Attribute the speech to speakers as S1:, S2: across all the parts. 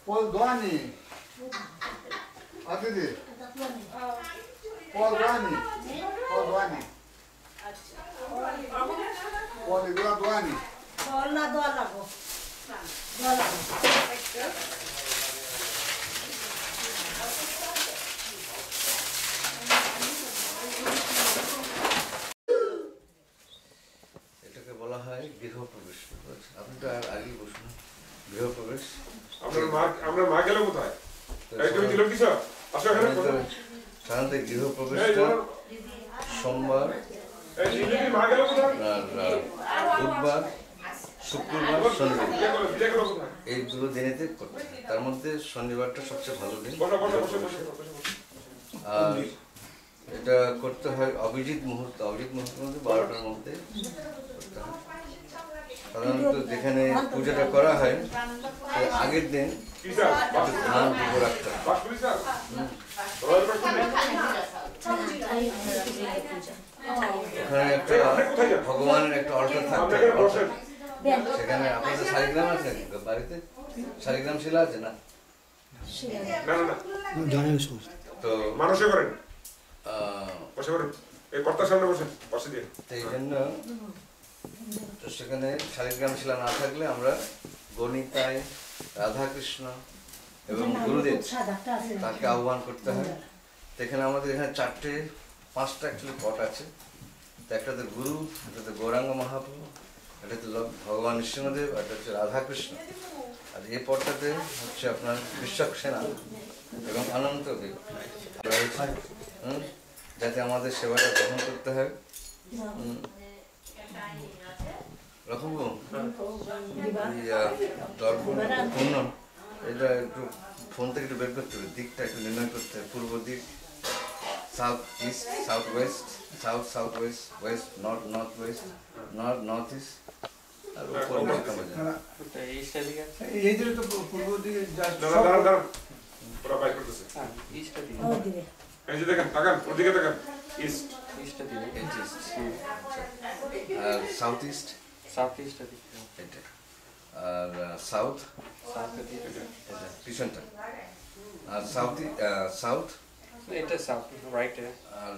S1: Poldwani. Adidi. Poldwani. Poldwani. Poldwani.
S2: Pola doa lago. Doa lago.
S3: এটাকে বলা হয় গৃহপ্রবেশ। আপনি তো আগেই বসুন। গৃহপ্রবেশ।
S4: আমরা মা গেল কোথায়? তুমি দিল কিছু?
S3: সাধারণত গৃহপ্রবেশটা সোমবার, বুধবার, শুক্রবার, শনিবার এই দুটো দিনেতে করতে হয়। তার মধ্যে শনিবারটা সবচেয়ে ভালো দিন। আর এটা করতে হয় অভিজিৎ মুহূর্ত। অভিজিৎ মুহূর্তের মধ্যে 12টার মধ্যে করতে হয়। সাধারণত যেখানে পূজাটা করা হয় আগের দিন ধান পুকুর রাখতে হয়। ওখানে একটা ভগবানের একটা অলটার থাকতে হয়। সেখানে আপনাদের শালিগ্রাম আছে বাড়িতে? শালিগ্রাম শিলা আছে না? তো
S4: মানুষে করেন বসে করেন এই কর্তার সামনে বসে বসে দিয়ে
S3: এই জন্য তো সেখানে শালিগ্রাম শিলা না থাকলে আমরা গণিতায় রাধাকৃষ্ণ এবং গুরুদেব তাকে আহ্বান করতে হয়। তো এখানে আমাদের এখানে 5টা অ্যাকচুয়ালি পট আছে। তো একটাতে গুরু, একটাতে গৌরাঙ্গ মহাপ্রভু, একটাতে ভগবান নৃসিংহদেব, একটা হচ্ছে রাধাকৃষ্ণ। আর এই পটটাতে হচ্ছে আপনার বিশ্বক্সেনা এবং অনন্তদেব যাতে আমাদের সেবাটা গ্রহণ করতে হয়। রকম পূর্ণ এটা একটু ফোন থেকে একটু বের করতে হবে, দিকটা একটু নির্ণয় করতে হবে। পূর্ব দিক, south east, south west, south south west, west north north west, north north east, আর উপর
S1: এই দিকে তো পূর্ব দিকে
S4: এই যে দেখেন তাকান ওদিকে তাকান ইস্ট
S3: আর সাউথ ইস্ট, এটা আর সাউথ এটা পিছনটা, আর সাউথ সাউথ
S5: এটা সাউথ রাইট
S3: আর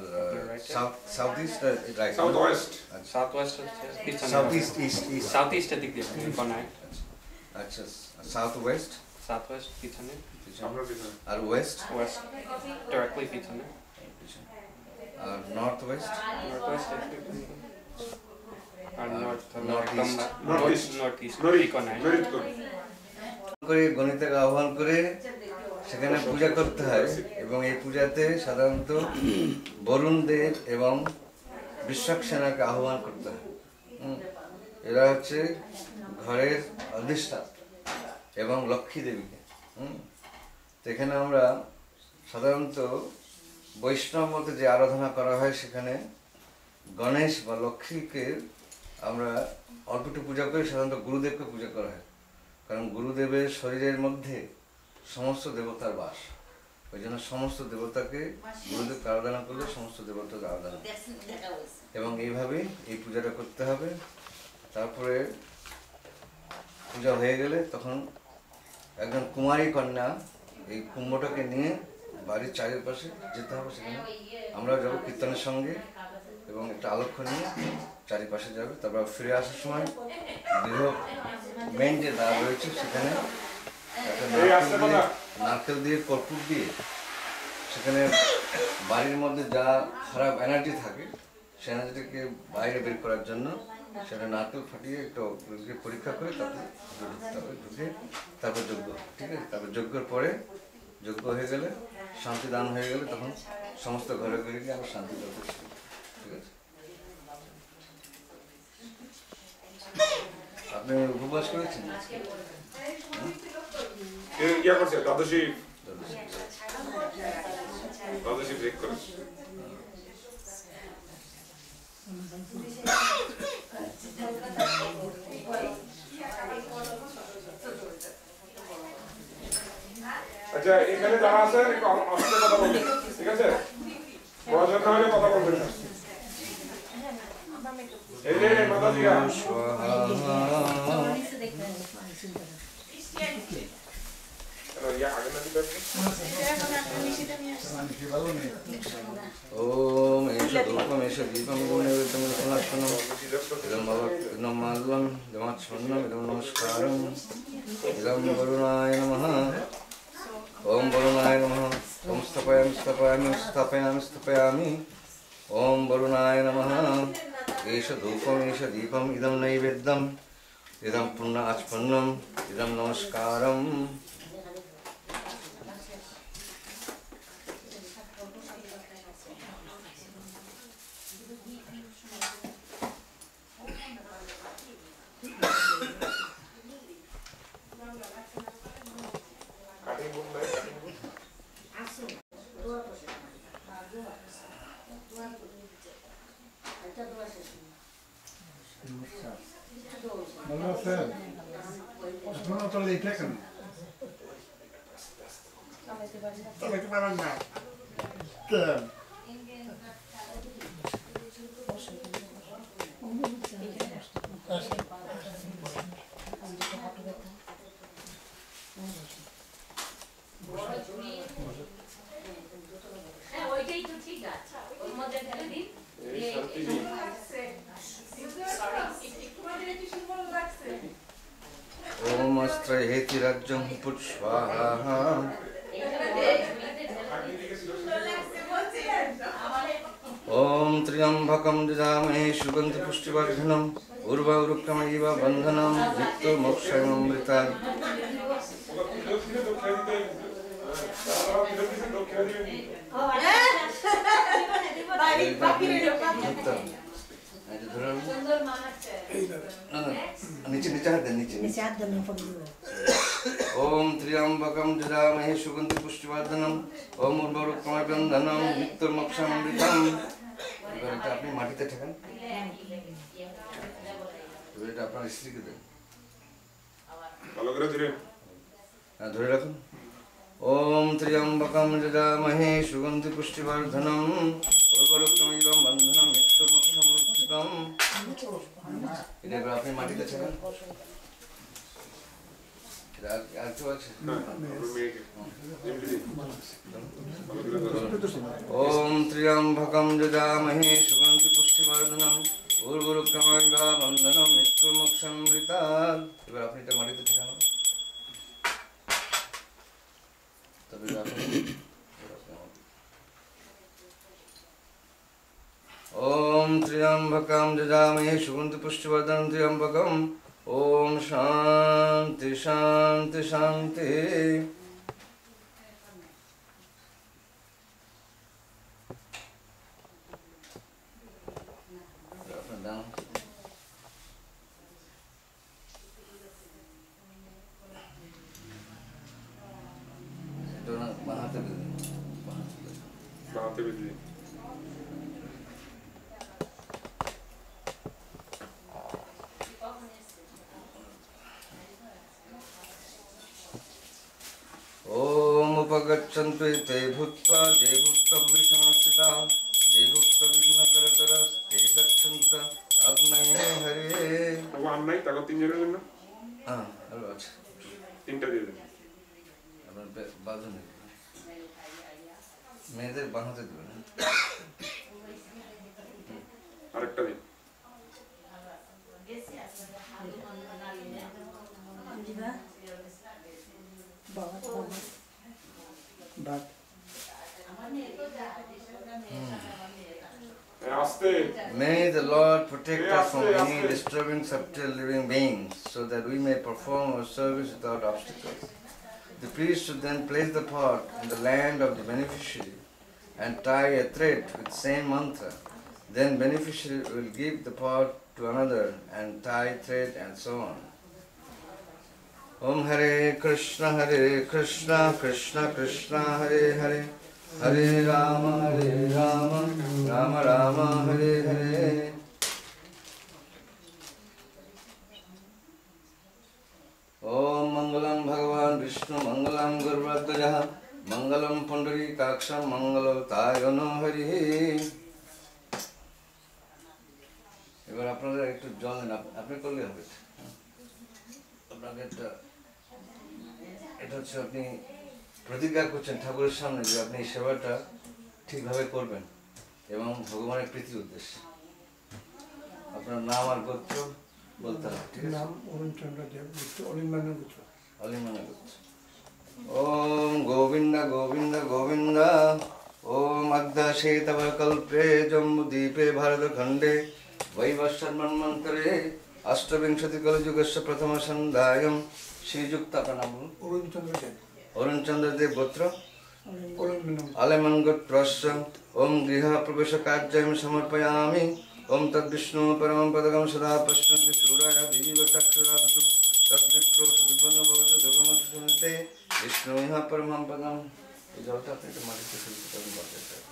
S3: south east right,
S4: south west
S5: south west হচ্ছে পিছনে,
S3: south east east east,
S5: south ইস্টের দিক দিয়ে কোনায়।
S3: আচ্ছা সাউথ ওয়েস্ট,
S5: সাউথ ওয়েস্ট পিছনে,
S3: আর ওয়েস্ট
S5: ওয়েস্ট ডাইরেক্টলি পিছনে,
S3: আর নর্থ ওয়েস্ট,
S5: নর্থ ওয়েস্ট আর নর্থ ইস্ট কোনায়
S3: করে গণিতকে আহ্বান করে সেখানে পূজা করতে হয়। এবং এই পূজাতে সাধারণত বরুণ দেব এবং বিশ্বক্সেনাকে আহ্বান করতে হয়। এরা হচ্ছে ঘরের অধিষ্ঠাতা এবং লক্ষ্মী দেবীকে। তো এখানে আমরা সাধারণত বৈষ্ণব মতে যে আরাধনা করা হয় সেখানে গণেশ বা লক্ষ্মীকে আমরা অল্প একটু পূজা করি। সাধারণত গুরুদেবকে পূজা করা হয়, কারণ গুরুদেবের শরীরের মধ্যে সমস্ত দেবতার বাস। ওই জন্য সমস্ত দেবতাকে গুরুদেবকে আরাধনা করলে সমস্ত দেবতাকে আরাধনা, এবং এইভাবেই এই পূজাটা করতে হবে। তারপরে পূজা হয়ে গেলে তখন একজন কুমারী কন্যা এই কুম্ভটাকে নিয়ে বাড়ির চারিপাশে যেতে হবে। সেখানে আমরা যাবো কীর্তনের সঙ্গে এবং একটা আলোক্ষ নিয়ে চারিপাশে যাবে। তারপর ফিরে আসার সময় গৃহ মেন যে দ্বার রয়েছে সেখানে একটা নারকেল দিয়ে কর্পূর দিয়ে সেখানে বাড়ির মধ্যে যা খারাপ এনার্জি থাকে সেই এনার্জিটাকে বাইরে বের করার জন্য সেটা নারকেল ফাটিয়ে একটু পরীক্ষা করে তারপরে ঢুকতে হবে। ঢুকে তারপর যজ্ঞ, ঠিক আছে? তারপর যজ্ঞের পরে যজ্ঞ হয়ে গেলে, শান্তি দান হয়ে গেলে তখন সমস্ত ঘরে ঘরে গিয়ে আবার শান্তি দান, ঠিক আছে? আপনি উপবাস করেছেন?
S4: ইয়া করছে দ্বাদশী ব্রেক করে। আচ্ছা এখানে যারা আছে একটু আসলে কথা বলবেন, ঠিক আছে? প্রয়োজন না হলে কথা বলবেন না। এই যে মাতা দিয়া আগে না দিতে
S3: ओम एष धूपम एष दीपम गुणवितम गुणात्मनम इदं भवत्नं माल्यं दमाच्छन्नम इदं नमस्कारं इदं वरुणाय नमः ओम वरुणाय नमः ओम स्थापयामि ओम वरुणाय नमः एष धूपम एष दीपम इदं नैवेद्यम इदं पुण्णाच्छन्नम इदं नमस्कारं
S1: Vad var det? Jag tror att de är lika kan. De är inte varandra.
S6: ওইটাই তো ঠিক আছে ওর মধ্যে ঢেলে দিন
S3: ओम अस्त्रहेति राज्यं पुष्पाहा ओम त्र्यंबकं ददामहे सुगंधि पुष्टिवर्धनम उर्वारुकमिव बंधनम मृत्युमोक्षयमृतात् नीचे नीचे हाथ दे नीचे ओम त्र्यंबकं ददामहे सुगंधि पुष्टिवर्धनम ओम उर्वारुकमिव मृत्युमोक्षयमृतात् এবার এটা আপনি মাটিতে ঠেকান এবার এটা আপনার স্ত্রীকে দেন
S4: ভালো করে দিলেন
S3: হ্যাঁ ধরে রাখুন ओम त्र्यंबकं ददामहे सुगंधि पुष्टिवर्धनम उर्वारुकमिव बंधनम मृत्युमोक्षयमृतात् এটা এবার আপনি মাটিতে ঠেকান এটা আর কেউ আছে ओम त्र्यंबकं ददामहे सुगंधि पुष्टिवर्धनम उर्वारुकमिव बंधनम मृत्युमोक्षयमृतात् এবার আপনি এটা মাটিতে ঠেকান तभी ओम त्र्यंबकं ददामहे सुगंधि पुष्टिवर्धनम त्र्यंबकम ओम शांति शांति शांति
S4: বানাতে বেশি
S3: ओम उपगच्छन्तु ते भूत्वा जे भूतविषमस्थिता जे भूतविघ्नकरतरस्ते गच्छन्त अग्नये हरे
S4: ও আর নাই তাকে তিনজনের জন্য
S3: हाँ हेलो अच्छा
S4: তিনটা দিয়ে দেন
S3: আপনার বাজু নেই মেয়েদের বাঁহাতে দেবেন
S4: আরেকটা দিন আস্তে
S3: May the Lord protect us from any disturbing subtle living beings, so that we may perform our service without obstacles. The priest should then place the pot in the land of the beneficiary and tie a thread with same mantra. Then beneficiary will give the pot to another and tie thread and so on. Om Hare Krishna Krishna Krishna Hare Hare Hare Rama Rama Rama Hare Hare Om Mangalam Bhagavan Vishnu Mangalam Guruvadvaja Mangalam Pundarikaksham Mangalam Tayano Hari এবার আপনারা একটু জল নেন আপনি করলে হবে আপনাকে একটা এটা হচ্ছে আপনি প্রতিজ্ঞা করছেন ঠাকুরের সামনে যে আপনি এই সেবাটা ঠিকভাবে করবেন এবং ভগবানের প্রীতির উদ্দেশ্যে। আপনার নাম আর গোত্র বলতে হবে, ঠিক আছে?
S1: নাম অরুণচন্দ্র দেব, অলিম্বান গোত্র।
S3: অলিম্বান গোত্র। ওম গোবিন্দ গোবিন্দ গোবিন্দ। ওম অদ্যাশে তব কল্পে জম্বুদ্বীপে ভারতখণ্ডে বৈবস্বন্মন্মন্তরে অষ্টবিংশতি কলযুগস্য প্রথম সন্ধ্যায়ম শ্রীযুক্ত। আপনার নাম বলুন।
S1: অরুণচন্দ্র দেব।
S3: অরুণচন্দ্র দেব গোত্র
S1: অলিম্বান।
S3: আলেমন গোত্রস্য। ওম গৃহ প্রবেশ কার্যম সমর্পয়ামি। ওম তদ্বিষ্ণু পরমং পদকং সদা পশ্যন্তি শূরায় দীব চক্ষুরাদতু তদ্বিপ্রো সুবিপন্ন ভবতু দুর্গমসুতে বিষ্ণু ইহ পরমং পদম। এই জলটা আপনি একটু মাটিতে ফেলতে পারেন, বলতে চাই।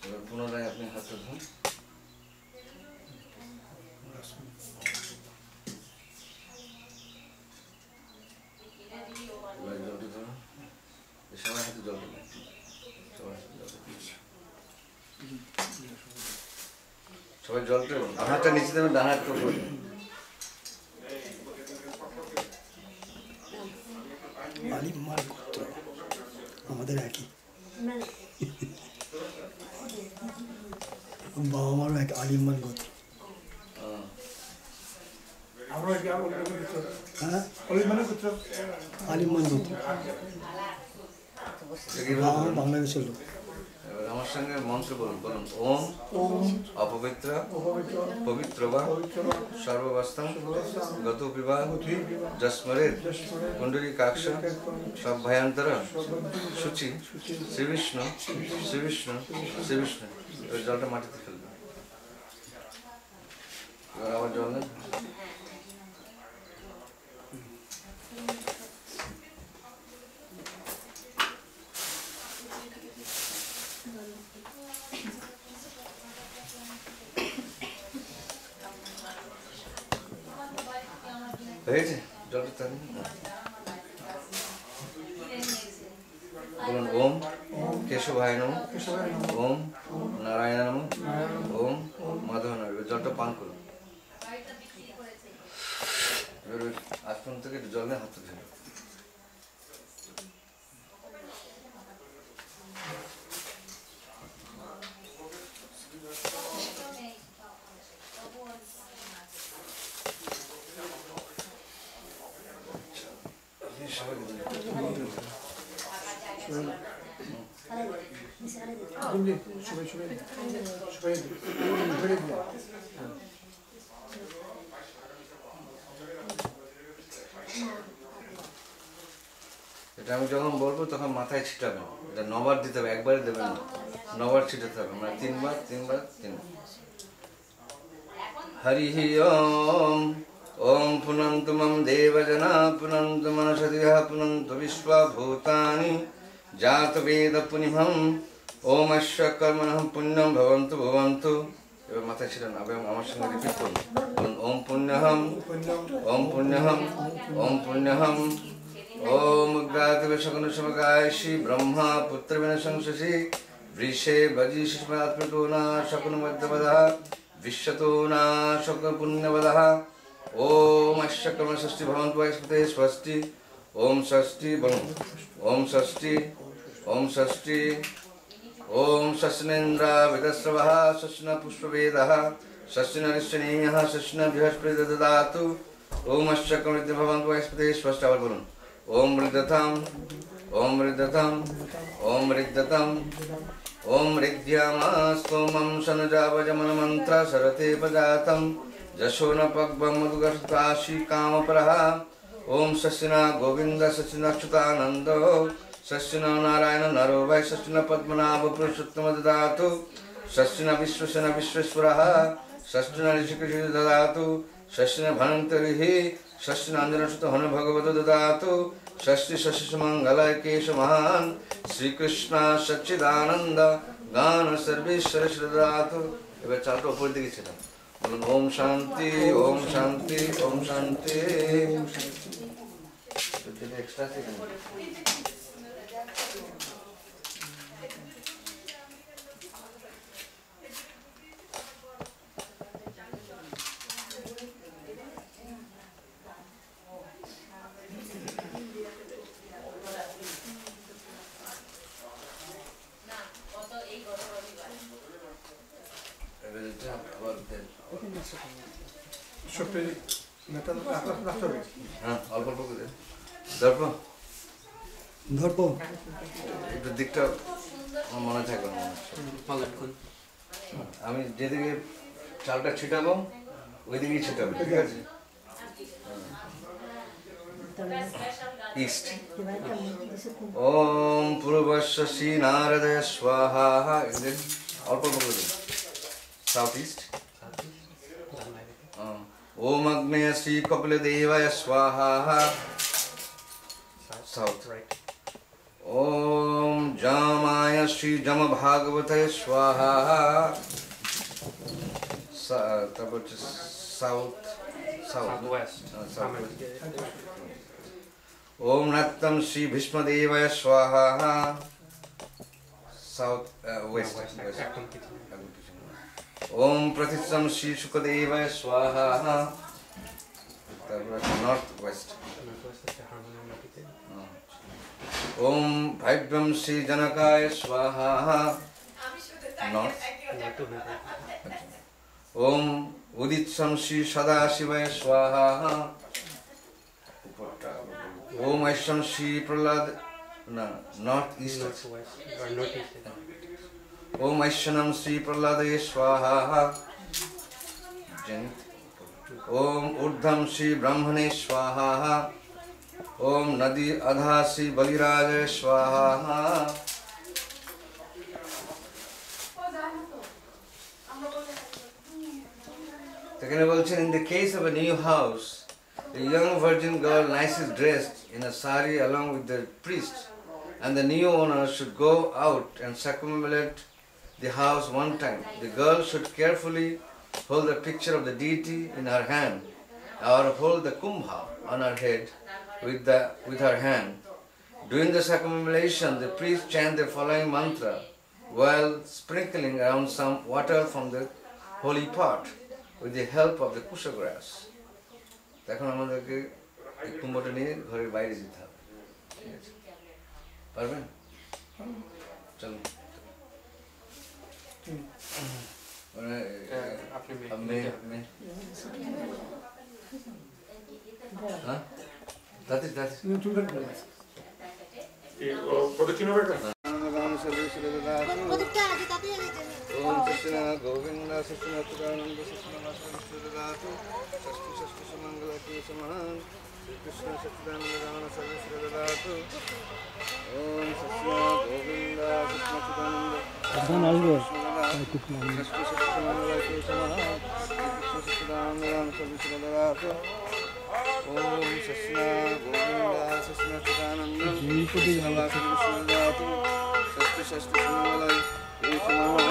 S3: এবার পুনরায় আপনি হাতটা ধুন। এবার জলটা ধরুন। সবাই হাতে জল দেবেন, সবাই হাতে জল দেবেন। সবাই জলটা ডান হাতটা নিচে দেবেন, ডান হাতটা উপরে দেবেন।
S7: আলিম্বান গোত্র আমাদের একই, বাবা মারও এক আলিম্বান গোত্র।
S1: আমরা কি অলিম্বান গোত্র?
S7: হ্যাঁ,
S1: অলিম্বান গোত্র।
S7: আলিম্বান গোত্র। আমার বাংলাদেশের লোক।
S3: এবার আমার সঙ্গে মন্ত্র বলুন, বলুন ওম
S1: ওম
S3: অপবিত্র
S1: অপবিত্র
S3: পবিত্র বা
S1: পবিত্র
S3: সর্বাবস্থান গত বিবাহ যস্মরের কুণ্ডলীকাক্ষ সব ভয়ান্তর সূচি শ্রী বিষ্ণু শ্রী বিষ্ণু শ্রী বিষ্ণু। এবার জলটা মাটিতে ফেলবে। এবার আবার জল নেন। হয়েছে জলটা তার বলুন ওম কেশবায় নমঃ, ওম নারায়ণ নমঃ, ওম মাধব নমঃ। এবার জলটা পান করুন। এবার আশ্রম থেকে একটু জল নিয়ে হাতে ধরুন।
S1: সবাই সবাই সবাই ধরে দিন।
S3: এটা আমি যখন বলবো তখন মাথায় ছিটাবেন। এটা 9 বার দিতে হবে, একবারে দেবেন না, 9 বার ছিটাতে হবে, মানে 3 বার 3 বার 3 বার। হরি ওম। ওম পুনন্তু মম দেবজনা পুনন্তু মনসদিহ পুনন্তু বিশ্বভূতানি জাতবেদ পুনিহম। ওম অশ্ব কর্মণঃ পুণ্যম ভবন্তু ভবন্তু। এবার মাথায় ছিটান এবং আমার সঙ্গে রিপিট করুন, বলুন ওম পুণ্যহম ওম পুণ্যহম ওম পুণ্যহম। ओम ग्रातिव शकुन समगायशी ब्रह्मा पुत्र विन संशसि वृषे बजी शिष्मात्मतो न शकुन मध्यपदः विश्वतो न शकुन पुण्यपदः। ओम अश्वकर्म षष्ठी भवन्तु वैस्पते स्वस्ति। ओम षष्ठी बलुन ओम षष्ठी ओम षष्ठी। ओम शस्नेन्द्र विदस्रवः शस्न पुष्पवेदः शस्न ऋषिणेयः शस्न बृहस्पति ददातु। ओम अश्वकर्म भवन्तु वैस्पते स्वस्ति। और बोलूं ओम ऋद्धतम ओम ऋद्धतम ओम ऋद्धतम ओम ऋद्ध्यामास्तोमं शनजावजमन मंत्र सरते पजातम जशो न पग्वम मधुगर्ताशी कामपरः। ओम शशिना गोविंद शशिना अच्युतानंद शशिना नारायण नरो वै शशिना पद्मनाभ पुरुषोत्तम ददातु। शशिना विश्वसेन विश्वेश्वरः शशिना ऋषिकेश ददातु। शशिना भनन्तरिः शशिनांजनसुत हनु भगवत ददातु। षष्ठी शशि मंगलाय केश महान श्री कृष्ण सच्चिदानंद गान सर्वेश्वर ददातु। এবার চালটা উপর দিকে ছিলাম, বলুন ওম শান্তি ওম শান্তি ওম শান্তি। এক্সট্রা
S1: সত্যি নেতা রাখতে হবে।
S3: হ্যাঁ অল্প অল্প করে দর্প
S7: ধরব
S3: একটু দিকটা আমার মনে থাকবে না আমি যেদিকে চালটা ছিটাবো ওইদিকেই ছিটাবো ঠিক আছে ইস্ট ওম পূর্বশ্বসী নারদয় স্বাহা অল্প অল্প করে সাউথ ইস্ট ओम अग्नेय श्री कपिल देवाय स्वाहा साउथ
S5: Right.
S3: ओम जामाय श्री जम भागवतय स्वाहा तब साउथ साउथ
S5: Southwest.
S3: साउथ ओम नत्तम श्री भीष्मदेवाय स्वाहा साउथ वेस्ट
S5: একদম পিছনে।
S3: ओम प्रतिष्ठम श्री शुकदेवाय स्वाहा नॉर्थ वेस्ट
S5: Northwest হচ্ছে হারমোনিয়াম নদীতে।
S3: ओम भैव्यम श्री जनकाय स्वाहा नॉर्थ
S5: North to north.
S3: ओम उदित्सम श्री सदाशिवाय स्वाहा ओम ऐश्वम Shri Prahlad north east
S5: Northwest or northeast.
S3: ओम ऐश्वनम श्री प्रहलादय स्वाहा ओम ऊर्ध्वम श्री ब्रह्मणे स्वाहा ओम नदी अधा श्री बलिराज स्वाहा in the case of a new house, a young virgin girl nicely dressed in a sari along with the priest, and the new owner should go out and circumambulate the house one time. The girl should carefully hold the picture of the deity in her hand, or hold the kumbha on her head with her hand. During the circumambulation, the priest chant the following mantra while sprinkling around some water from the holy pot with the help of the kusha grass. তখন আমাদেরকে এই কুম্ভটা নিয়ে ঘরের বাইরে যেতে হবে। ঠিক আছে? পারবেন? চলুন। মানে
S5: আপনি
S3: হ্যাঁ? দাঁতি
S4: প্রদক্ষিণ হবে কেন?
S3: ओम सच्चिना गोविंद सच्चिना चिदानंद सच्चिना वासुदेव षष्ठी षष्ठी सुमंगल की समान श्री कृष्ण सच्चिदानंद राम सर्वेश्वर ददातु ओम सच्चिना गोविंद सच्चिना चिदानंद षष्ठी षष्ठी सुमंगल की समान श्री कृष्ण सच्चिदानंद राम सर्वेश्वर ददातु ओम सच्चिना गोविंद सच्चिना चिदानंद सर्वेश्वर ददातु षष्ठी षष्ठी सुमंगल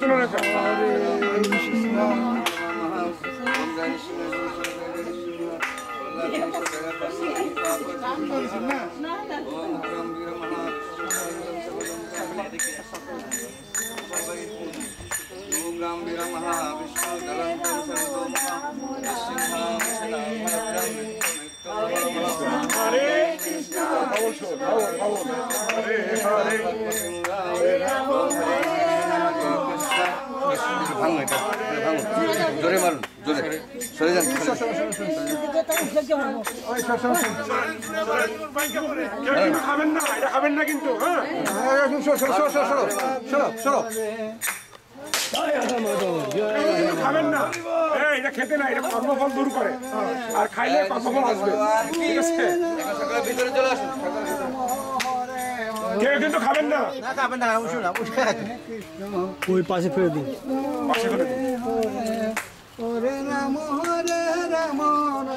S4: তুলে রেখে হরে কৃষ্ণ হরে হরে
S3: জোরে মারুন জোরে সরে যান
S4: কেউ খাবেন না এটা খাবেন না কিন্তু হ্যাঁ খাবেন না এটা খেতে না এটা কর্মফল দূর করে আর খাইলে কর্মফল আসবে ঠিক আছে
S3: ভিতরে চলে আসুন
S4: কেউ কিন্তু খাবেন না
S7: ওই পাশে ফেলে দিন
S4: পাশে করে দিন
S1: হরে রাম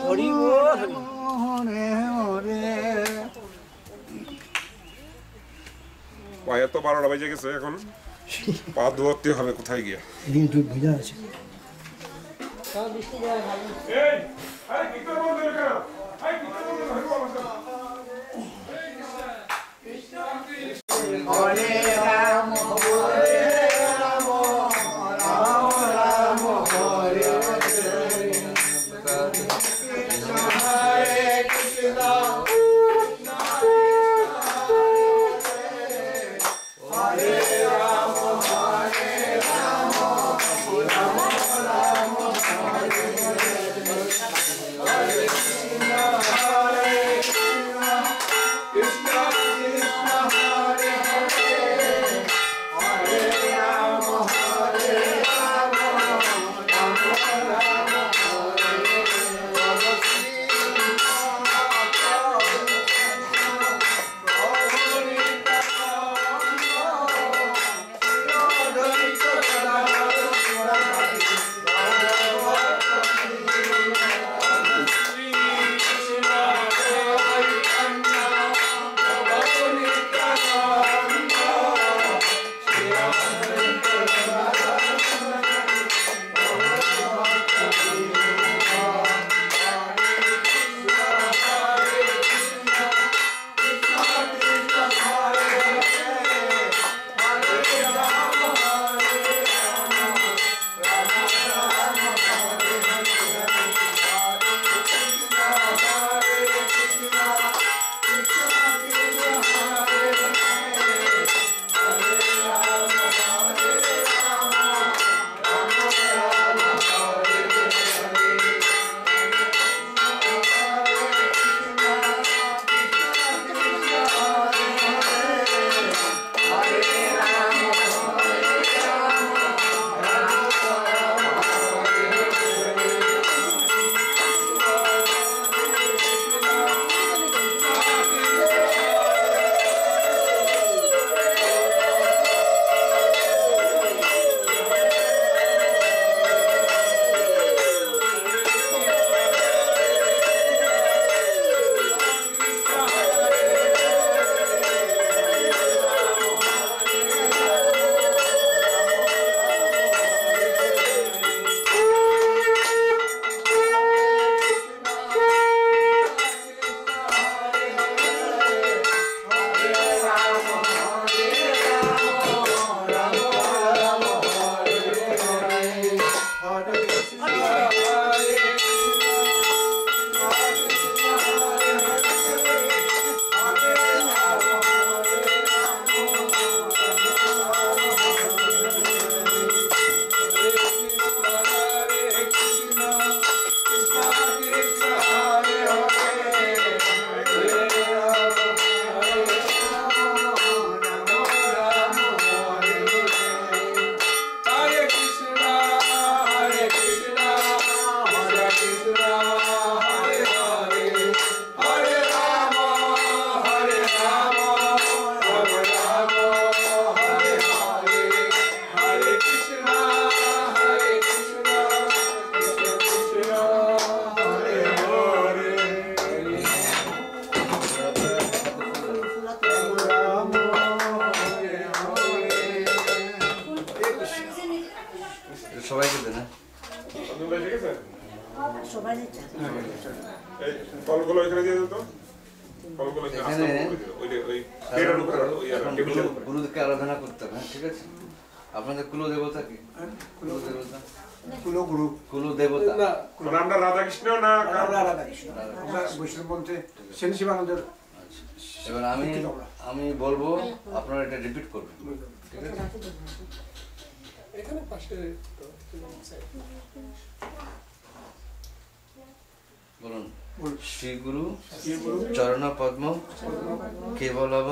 S1: হরি হরে হরে
S4: পায়ে তো 12টা বেজে গেছে এখন পা ধোয়াতে হবে কোথায় গিয়ে
S7: দিন দুধ ভেজা আছে
S4: এই আরে কি করব বল কেন আই কি করব হরি বল
S1: হরে রাম রাম হরে
S4: Krishna Krishna Hare Hare Hare
S3: সবাইকে দেন।
S4: অঞ্জন ভাই ঠিক আছে?
S2: সবাই নিচ্ছে।
S4: এই ফলগুলো এখানে দিয়ে দিত। ফলগুলো এখানে আস্তে করে দিও। ওই টেবিলের উপরে রাখো, টেবিলের উপরে।
S3: গুরুদেবকে আরাধনা করতে হবে, ঠিক আছে? আপনাদের কুল দেবতা কি? কুল দেবতা, কুল দেবতা
S4: মানে আমরা রাধা কৃষ্ণ না
S3: এবার আমি বলবো, আপনারা এটা রিপিট করবেন, ঠিক আছে? বলুন, শ্রী গুরু চরণ পদ্ম কেবলব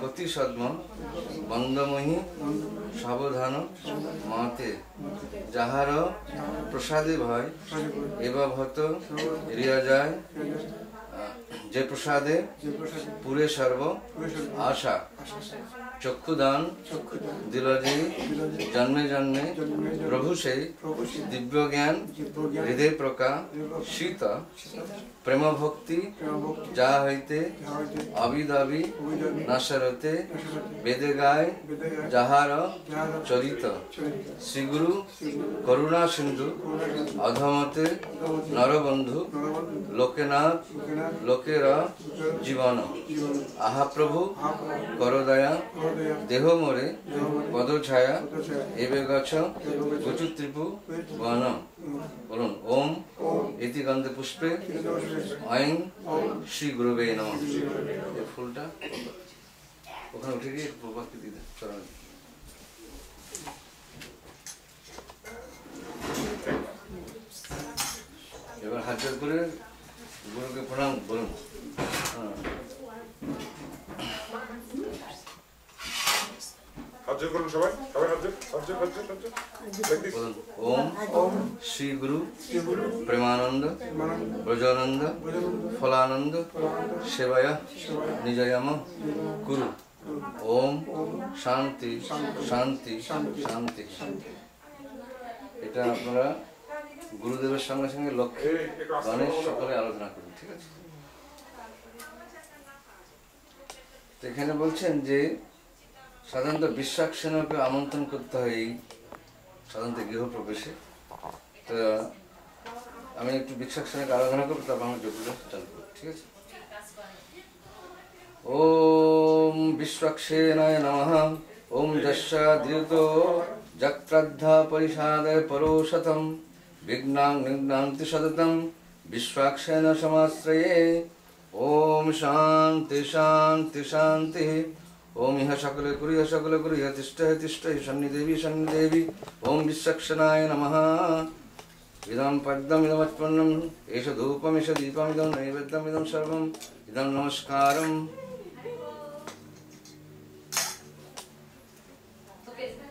S3: কতি সদ্ম বন্দমহি সাবধান মাতে যাহার প্রসাদে ভয় এবাভত রিয়া যায় যে প্রসাদে পুরে সর্ব আশা চক্ষুদান দিল যে জন্মে জন্মে প্রভু সেই দিব্য জ্ঞান হৃদয় প্রকা শীত প্রেম ভক্তি যা হইতে অবিদাবি নাশরতে বেদে গায় যাহার চরিত শ্রীগুরু করুণা সিন্ধু অধমতে নরবন্ধু লোকেনাথ লোকের জীবন আহা প্রভু করদয়া দেহ মোরে পদছায়া এবে গছ গচু ত্রিপু বন। বলুন, ওম ইতি গন্ধে পুষ্পে ঐং শ্রী গুরুবে নমঃ। এই ফুলটা ওখানে উঠে গিয়ে প্রভাতকে দিয়ে দেন চরণে। এবার হাত জোড় করে গুরুকে প্রণাম বলুন।
S4: হাত করুন সবাই, সবাই হাত
S3: বলুন, ওম শ্রী গুরু প্রেমানন্দ ব্রজানন্দ ফলানন্দ সেবায়া নিজয়াম কুরু। ওম শান্তি শান্তি শান্তি। এটা আপনারা গুরুদেবের সঙ্গে সঙ্গে লক্ষ্মী গণেশ সকলে আলোচনা করুন, ঠিক আছে? এখানে বলছেন যে সাধারণত বিশ্বাস সেনাকে আমন্ত্রণ করতে হয় এই সাধারণত গৃহপ্রবেশে। তো আমি একটু বিশ্বাস সেনাকে আরাধনা করবো, তারপর আমার যোগ্যতা চালু করবো, ঠিক আছে? ওম বিশ্বাক্ষেনায় নমঃ। ওম যস্যা ধীরত যত্রাদ্ধা পরিষাদয় পরোশতম বিঘ্নাং নিঘ্নান্তি সততম বিশ্বাক্ষেন সমাশ্রয়ে। ওম শান্তি শান্তি শান্তি। ওম ইহ সকলে কুরু ইহ তিষ্ঠ তিষ্ঠ সন্নিদেবী সন্নিদেবী। ওম বিশ্বাক্ষেনায় নমঃ। ইদম পদ্মম ইদমৎপন্নম এষ ধূপম এষ দীপমিদম নৈবেদ্যমিদম সর্বম ইদম নমস্কারম।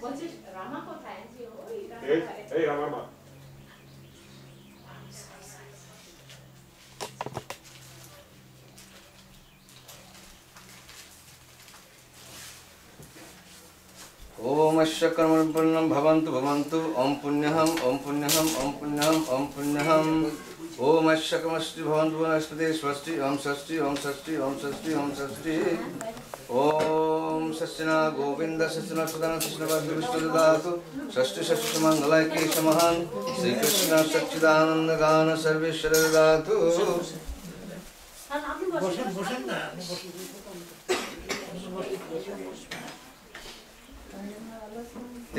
S6: বলছিস রামা কোথায়?
S4: এই আমার মা।
S3: ओम अस्य कर्मपूर्णं भवन्तु भवन्तु। ओम पुण्यहम् ओम पुण्यहम् ओम पुण्यहम् ओम पुण्यहम्। ओम अस्य कर्मस्ति भवन्तु वनस्पति स्वस्ति ओम षष्ठी ओम षष्ठी ओम षष्ठी ओम षष्ठी। ओम सस्यना गोविंद सस्यना सदान सस्यना विष्णु ददातु षष्ठी षष्ठी मंगलाय केशमहान श्री कृष्ण सच्चिदानंद गान सर्वेश्वर ददातु।
S2: বসেন বসেন না।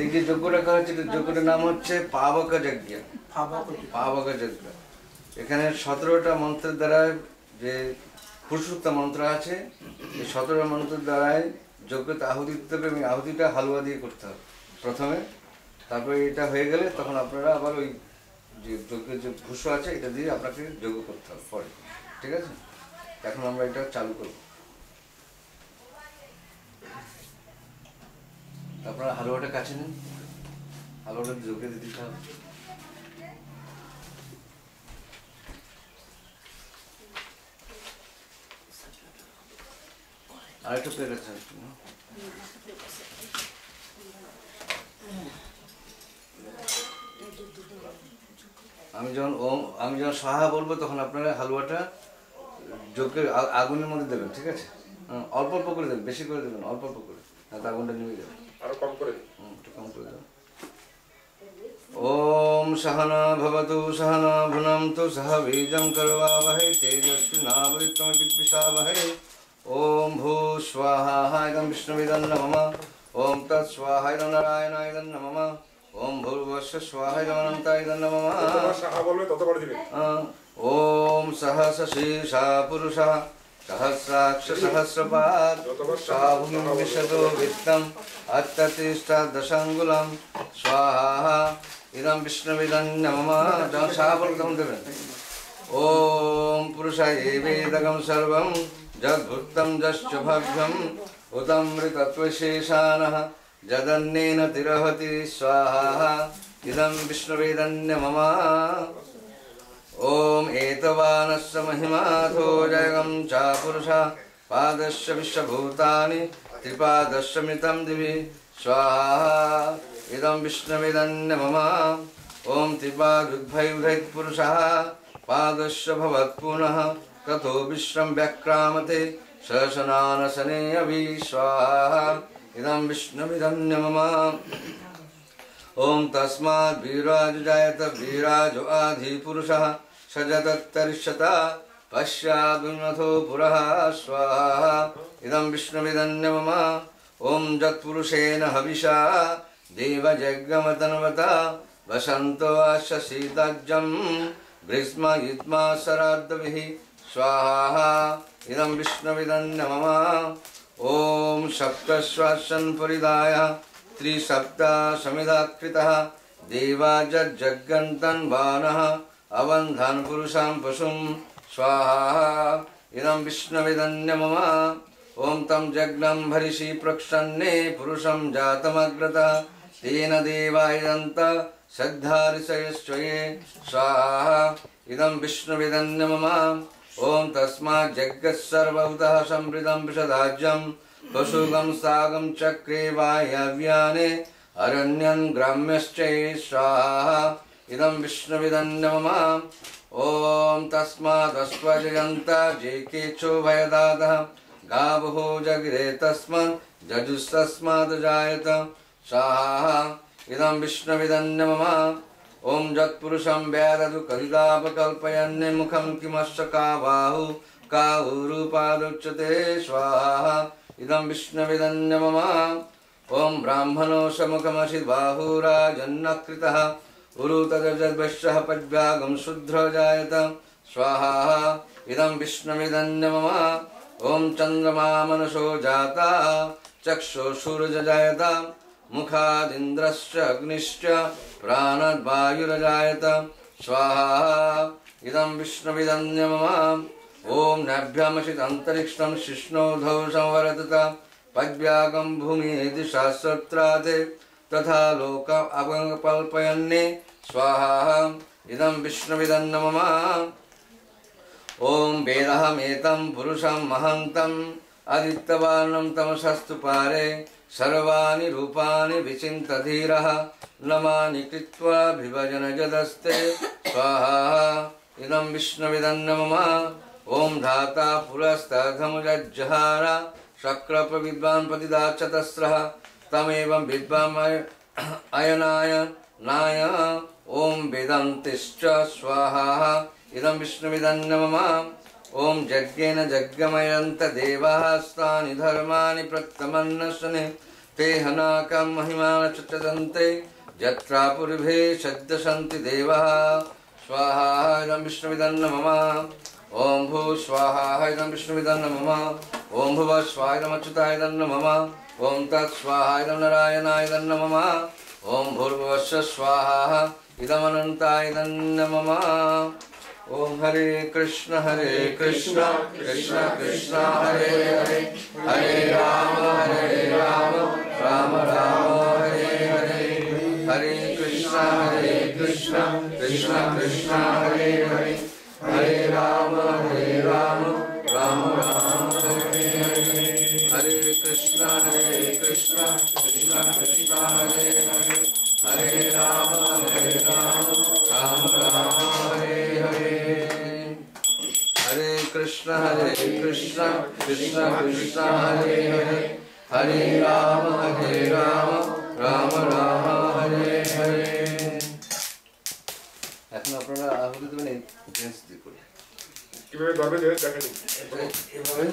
S3: এই যে যজ্ঞটা করা হচ্ছে, যজ্ঞটার নাম হচ্ছে পাবক যজ্ঞ। পাবক যজ্ঞ। এখানে 17টা মন্ত্রের দ্বারা যে পুরুষোত্তম মন্ত্র আছে, এই 17 মন্ত্রের দ্বারাই যজ্ঞতে আহুতি দিতে হবে এবং আহুতিটা হালুয়া দিয়ে করতে হবে প্রথমে। তারপরে এটা হয়ে গেলে তখন আপনারা আবার ওই যে যজ্ঞের যে ভূষ আছে এটা দিয়ে আপনাকে যজ্ঞ করতে হবে পরে, ঠিক আছে? এখন আমরা এটা চালু করব। আপনারা হালুয়াটা কাছে নিন, হালুয়াটা যজ্ঞে দিতে হবে। আরেকটা প্লেট আছে। আমি যখন সাহা বলবো তখন আপনারা হালুয়াটা যজ্ঞের আগুনের মধ্যে দেবেন, ঠিক আছে? অল্প অল্প করে দেবেন, বেশি করে দেবেন, অল্প অল্প করে, আগুনটা নিয়ে যাবে।
S4: আরো কম করে
S3: একটু কম করে দেবেন। सहना भवतु सहना भुनक्तु सह वीर्यं करवावहै तेजस्विनावृत्तमविद्विषावहै ओम भू स्वाहा इदं विष्णुविदं नमः ओम तत् स्वाहा इदं नारायणाय इदं नमः ओम भूर्भुवस्सुः स्वाहा इदं अनन्ताय इदं नमः ओम सहस शीर्षा पुरुषः सहस्राक्ष सहस्रपाद साभुं विशदो वित्तम् अत्ततिष्ठदशाङ्गुलं स्वाहा इदं विष्णुविदं नमः साफलकं देवेन ओम पुरुषाय वेदकं सर्वं जद्भुतं जश्च भव्यम् उतमृतत्वशेषानः जदन्नेन तिरहति स्वाहा इदं विष्णुवेदं नमः ओम एतवानस्य महिमाथो जयगं च पुरुषः पादस्य विश्वभूतानि त्रिपादस्य मृतं दिवि स्वाहा इदं विष्णुवेदं नमः ओम त्रिपादुद्भयुधैः पुरुषः पादस्य भवत्पुनः ततो विश्वं व्याक्रामते सहसनानसने अभि स्वाहा इदं विष्णुवेदं नमः ओम तस्माद् वीराज जायत वीराजो आधिपुरुषः सजतत्तरिष्यता पश्चादुन्नतो पुरः स्वाहा इदं विष्णुवेदं नमः ओम जत्पुरुषेण हविषा देवयज्ञमतन्वता वसन्तो अस्य शीतज्जं ग्रीष्म युष्मा शरद्भिः स्वाहा इदं विष्णुवेदं नमः ओम सप्तश्वासन् परिदाय त्रिसप्ता समिदाकृतः देवाजज्जगन्तन् वानः अवन्धन् पुरुषां पशुं स्वाहा इदं विष्णुवेदं नमः ओम तं जग्नं भरिषि प्रक्षन्ने पुरुषं जातमग्रतः तेन देवायन्त सद्धारिषयश्चये स्वाहा इदं विष्णुवेदं नमः ओम तस्मात् जगत्सर्वभूतः संवृतं विशदाज्यं पशुगं सागं चक्रे वायव्याने अरण्यं ग्राम्यश्च स्वाहा इदं विष्णुवेदं नमः ओम तस्मादस्वजयन्त जेकेचो भयदादः गावो जगिरे तस्मात् जजुस्तस्मात् जायत स्वाहा इदं विष्णुवेदं नमः ओम जत्पुरुषं व्याददु कलिदापकल्पयन्ने मुखं किमस्य का बाहु का उरुपादुच्यते स्वाहा इदं विष्णुवेदं नमः ओम ब्राह्मणो समुखमसि बाहुराजन्नकृतः उरुतदजद्वश्यः पद्भ्यागं शुद्रो जायत स्वाहा इदं विष्णुवेदं नमः ओम चन्द्रमा मनसो जाता चक्षुषूर्यजायत मुखादिन्द्रश्च अग्निश्च प्राणद्वायुरजायत स्वाहा इदं विष्णुवेदं नमः ओम नाभ्यामसितन्तरिक्षं शिष्णोधौ संवर्धत पद्भ्यागं भूमिः दिशास्त्रत्राते तथा लोकमकल्पयन्ने स्वाहा इदं विष्णुवेदं नमः ओम वेदहमेतं पुरुषं महन्तं आदित्यवर्णं तमसस्तु पारे सर्वाणि रूपाणि विचिन्तधीरः नमानि कृत्वा विभजन जदस्ते स्वाहा इदं विष्णुवेदं नमः ओम धाता पुरस्ताधमुजज्जहार शक्रप विद्वान् प्रतिदाचतस्रः तमेवं विद्वान् अयनाय नाय ओम वेदान्तिश्च स्वाहा इदं विष्णुवेदं नमः ओम यज्ञेन यज्ञमयन्त देवाः स्तानि धर्माणि प्रत्यमन्नशने ते हनाकं महिमान् चतन्ते यत्रा पूर्वे सद्यसन्ति देवाः स्वाहा इदं विष्णुवेदं नमः ओम भू स्वाहा इदं विष्णुवेदं नमः ओम भुवः स्वाहा इदं अच्युताय नमः ओम तत् स्वाहा इदं नारायणाय नमः ओम भूर्भुवस्सुः स्वाहा इदं अनन्ताय नमः ओम हरे कृष्ण कृष्ण कृष्ण हरे हरे हरे राम राम राम हरे हरे हरे कृष्ण कृष्ण कृष्ण कृष्ण हरे हरे हरे राम राम राम हरे हरे हरे कृष्ण कृष्ण कृष्ण कृष्ण हरे हरे हरे राम राम राम हरे हरे हरे कृष्ण कृष्ण कृष्ण कृष्ण हरे हरे हरे राम राम राम हरे हरे মধ্যে দেবেন এই রেঞ্জ দিয়ে করে
S4: কিভাবে ধরবে যে দেখেন
S3: এভাবে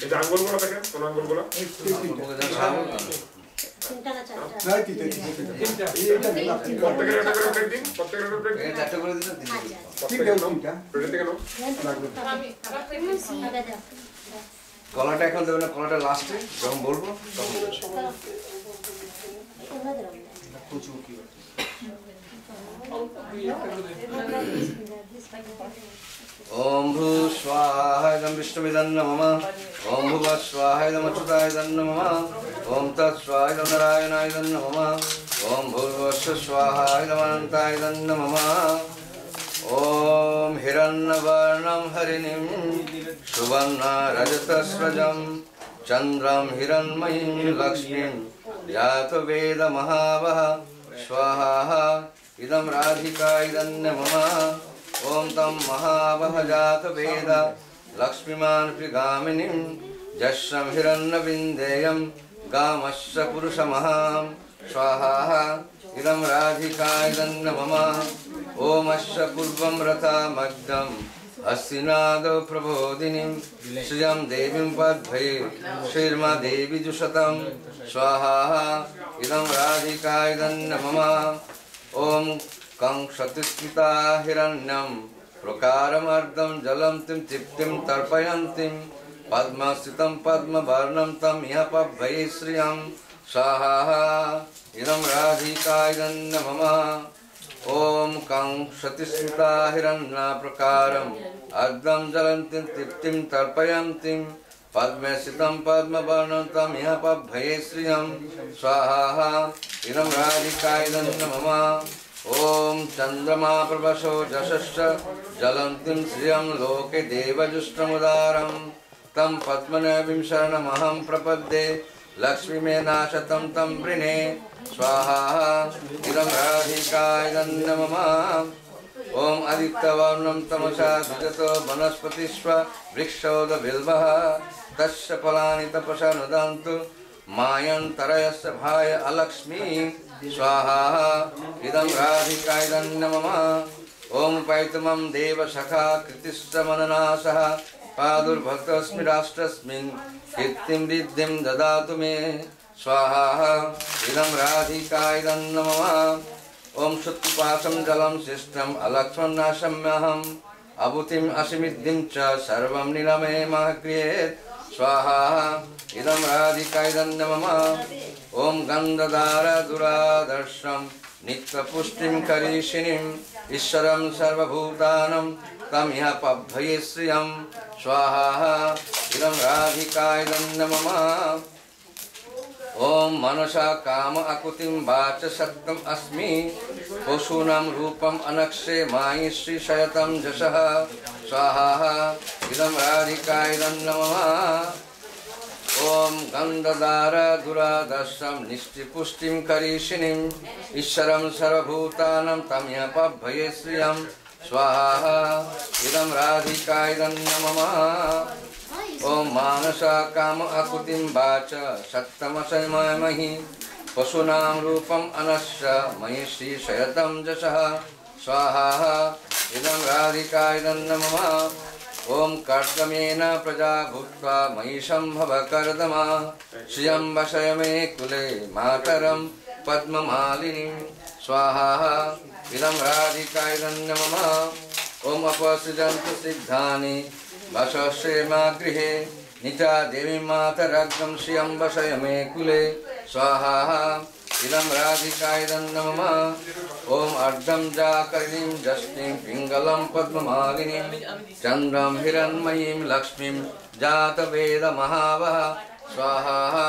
S4: এটা আঙ্গুলগুলো দেখেন কোন আঙ্গুলগুলো
S2: তিনটা না চারটা
S1: না কি তিনটা
S4: প্রত্যেকের একটা করে ব্রেক দিন প্রত্যেকের একটা ব্রেক দিন
S3: চারটে করে দিলে তিনটে
S4: প্রত্যেকের নাম ব্রেক থেকে নাম
S2: আগে দাও
S3: কলাটা এখন দেবেন না, কলাটা লাস্টে যখন বলবো তখন দেবেন।
S2: এভাবে দাও
S3: ओम भू स्वाहायदं विष्णुमिदं मम ओम भुव स्वाहायदं अच्युतायदं मम ओम तत्स्वाहायदं नारायणायदं मम ओम भूर्भुवस्सु स्वाहायदं अनन्तायदं मम ओम हिरण्यवर्णं हरिणीं सुवर्णा रजतस्रजं चन्द्रं हिरण्मयीं लक्ष्मीं यातो वेद महावः स्वाहा इदं राधिकायदं मम ओम तम महावह जात वेद लक्ष्मीमान प्रिगामिनीं जस्रं हिरण्यविन्देयं गामस्य पुरुषमहां स्वाहा इदं राधिकायदं मम ओमस्य पूर्वं रथा मग्धं हस्तिनादौ प्रबोधिनीं श्रियं देवीं पद्भये श्रीर्मा देवी जुषतं स्वाहा इदं राधिकायदं मम ओम कंसतिस्मिता हिरण्यं प्रकारमर्धं जलं तिं तृप्तिं तर्पयन्तीं पद्मस्थितं पद्मवर्णं तं इह पब्भये श्रियं स्वाहा इदं राधिकायदं मम ओम कंसतिस्मिता हिरण्य प्रकारं अर्धं जलं तिं तृप्तिं तर्पयन्तीं पद्मस्थितं पद्मवर्णं तं इह पब्भये श्रियं स्वाहा इदं राधिकायदं मम ओम चंद्रमा प्रभसो जशश्च जलन्तीं श्रियं लोके देवजुष्टमुदारं तं पद्मनाभिं शरणमहं प्रपद्ये लक्ष्मीमेनाशतं तं वृणे स्वाहा इदं राधिकायदं मम ओम आदित्यवर्णं तमसा द्विजतो वनस्पतिष्व वृक्षोदबिल्वः तस्य फलानि तपसा नुदन्तु मायन्तरयस्य भाय अलक्ष्मी स्वाहा इदं राधिकायदं मम ओम पैतमं देव सखा कृतिश्च मननासः पादुर्भक्तस्मि राष्ट्रस्मिन् कीर्तिं रिद्धिं ददातु मे स्वाहा इदं राधिकायदं मम ओम शुत्पाशं जलं शिष्टम् अलक्ष्मणाशम्यहम् अभूतिम् असिमिद्धिं च सर्वं निरमे महक्रियेत् स्वाहा इदं राधिकायदं मम ओम गन्धधार दुरादर्शं नित्यपुष्टिं करीषिणीं ईश्वरं सर्वभूतानं तं इह पब्भये श्रियं स्वाहा इदं राधिकायदं मम ओम मनसा काम आकुतिं वाच सत्यम् अस्मि पशूनां रूपम् अनक्षे मायि श्रीशयतं जशः स्वाहा इदं राधिकायदं मम ओम गन्धधार दुरादर्शं निष्टिपुष्टिं करीषिणीं ईश्वरं सर्वभूतानं तं इह पब्भये श्रियं स्वाहा इदं राधिकायदं मम ओम मानसा काम आकुतिं वाच सत्तमसमयमहि पशूनां रूपम् अनश्य मयि श्रीशयतं जशः स्वाहा इदं राधिकायदं मम ओम कर्दमेन प्रजा भूत्वा मयि सम्भव कर्दमा श्रियं वशय मे कुले मातरं पद्ममालिनीं स्वाहा इदं राधिकायदं मम ओम अपसृजन्तु सिद्धानि वशस्ये मा गृहे निजा देवी मातरग्नं श्रियं वशय मे कुले स्वाहा इदं राधिकायदं मम ओम अर्धं जाकर्णीं जष्टिं पिङ्गलं पद्ममालिनीं चन्द्रं हिरण्मयीं लक्ष्मीं जातवेद महावः स्वाहा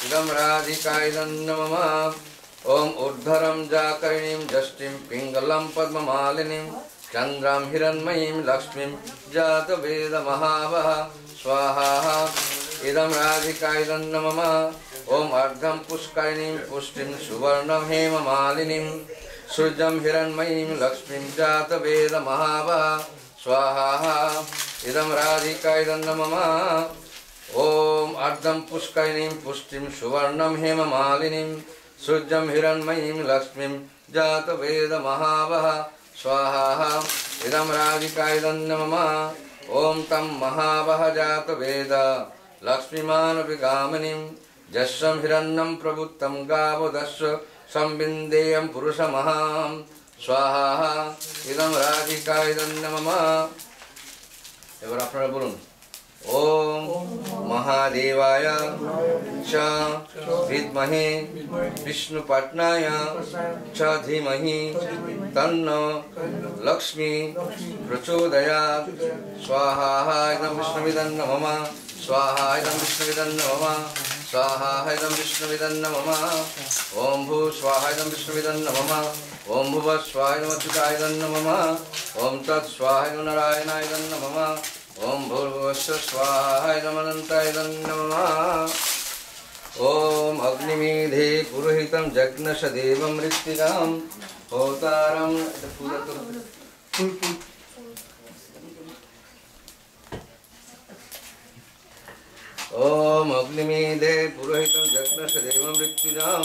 S3: इदं राधिकायदं मम ओम ऊर्ध्वरं जाकर्णीं जष्टिं पिङ्गलं पद्ममालिनीं चन्द्रं हिरण्मयीं लक्ष्मीं जातवेद महावः स्वाहा इदं राधिकायदं मम ओम अर्धं पुष्करिणीं पुष्टिं सुवर्णं हेममालिनीं सूर्यं हिरण्मयीं लक्ष्मीं जातवेद महावः स्वाहा इदं राधिकायदं मम ओम अर्धं पुष्करिणीं पुष्टिं सुवर्णं हेममालिनीं सूर्यं हिरण्मयीं लक्ष्मीं जातवेद महावः स्वाहा इदं राजिकाय नमः ओम तम महावहजात वेद लक्ष्मीमानपि गामिनीं जस्सं हिरण्यं प्रभुत्तं गावदस्य संविन्देयं पुरुषमहां स्वाहा इदं राजिकाय नमः। এবার আপনারা বলুন ओम महादेवाय च विद्महे विष्णुपत्न्याय च धीमहि तन्नो लक्ष्मी प्रचोदयात् स्वाहा इदं विष्णुविदं नमः स्वाहा इदं विष्णुविदं नमः स्वाहा इदं विष्णुविदं नमः ओम भू स्वाहा इदं विष्णुविदं नमः ओम भुवः स्वाहा इदं अच्युताय नमः ओम तत् स्वाहा इदं नारायणाय नमः ओम भूर्भुवस्सुः स्वाहा इदं अनन्ताय नमः ओम अग्निमीधे पुरोहितं जग्नश देवं ऋत्विजां होतारं ओम अग्निमीधे पुरोहितं जग्नश देवं ऋत्विजां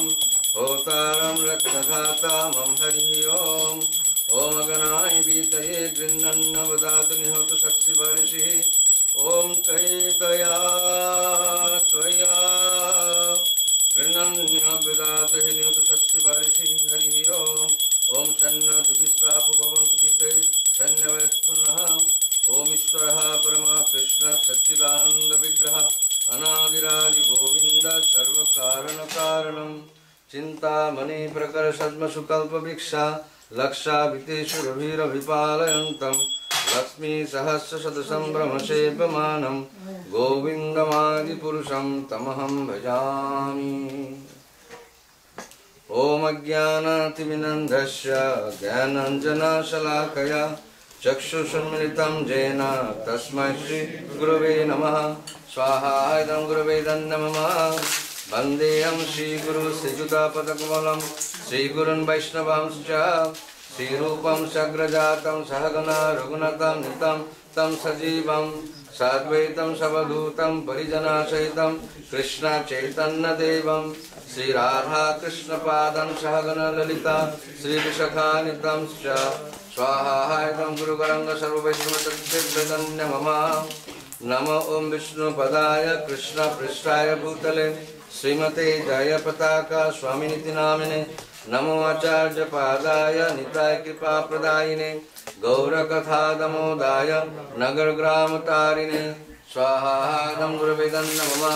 S3: होतारं रत्नघातामं हरिः ओम ओम गणाय वीतये गृह्णन्न वदातु निहोतु शक्तिवर्षिः ओम तया त्वया गृह्णन्न वदातु निहोतु शक्तिवर्षिः हरिः ओम शन्न दिविस्तापो भवन्तु पीते शन्यवैष्णुनः ओम ईश्वरः परमा कृष्ण सच्चिदानन्द विग्रह अनादिरादि गोविन्द सर्वकारणकारणं चिन्तामणि प्रकर सद्मसुकल्पवृक्षा लक्षाभितेषुरभिरभिपालयन्तं लक्ष्मी सहस्रशतसम्भ्रमसेव्यमानं गोविन्दमादिपुरुषं तमहं भजामि। ओम अज्ञानातिमिनन्धस्य ज्ञानाञ्जनशलाकया चक्षुषुन्मिलितं येन तस्मै श्रीगुरवे नमः स्वाहा इदं गुरवे नमः वन्देऽहं श्रीगुरु श्रीयुतापदकमलं श्रीगुरुन् वैष्णवांश्च श्रीरूपं सग्रजातं सहगना रघुनाथं नितं तं सजीवं साद्वैतं सवधूतं परिजनसहितं कृष्णचैतन्यदेवं श्रीराधाकृष्णपादं सहगना ललिता श्रीविशाखान्वितं च स्वाहा इदं गुरुगरङ्ग सर्ववैष्णवतत्त्वेभ्यो नमः नमो ओम विष्णुपदाय कृष्णपृष्ठाय भूतले श्रीमते जयपताका स्वामिनिति नामिने नमो आचार्य पादाय निताय कृपा प्रदायिने गौरकथादमोदाय नगर ग्राम तारिणे स्वाहा इदं गुरवे नमः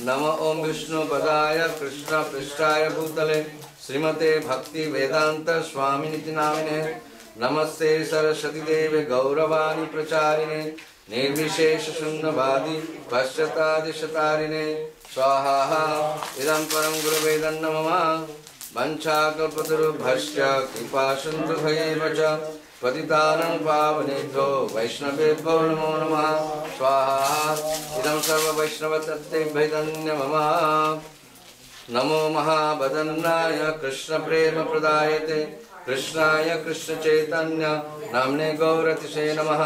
S3: नमो ओम विष्णुपदाय कृष्णपृष्ठाय भूतले श्रीमते भक्ति वेदांत स्वामिनिति नामिने नमस्ते सरस्वती देवे गौरवाणी प्रचारिणे निर्विशेष शून्यवादी पश्चातादिशतारिणे स्वाहा इदं परम गुरुवे नमः वंशाकल्पतरुभ्यश्च कृपासिन्धुभ्यैव च पतितानां पावनेभ्यो वैष्णवेभ्यो नमो नमः स्वाहा इदं सर्ववैष्णवतत्त्वेभ्यो नमः नमो महावदन्नाय कृष्णप्रेमप्रदायते कृष्णाय कृष्णचैतन्य नाम्ने गौरतिसे नमः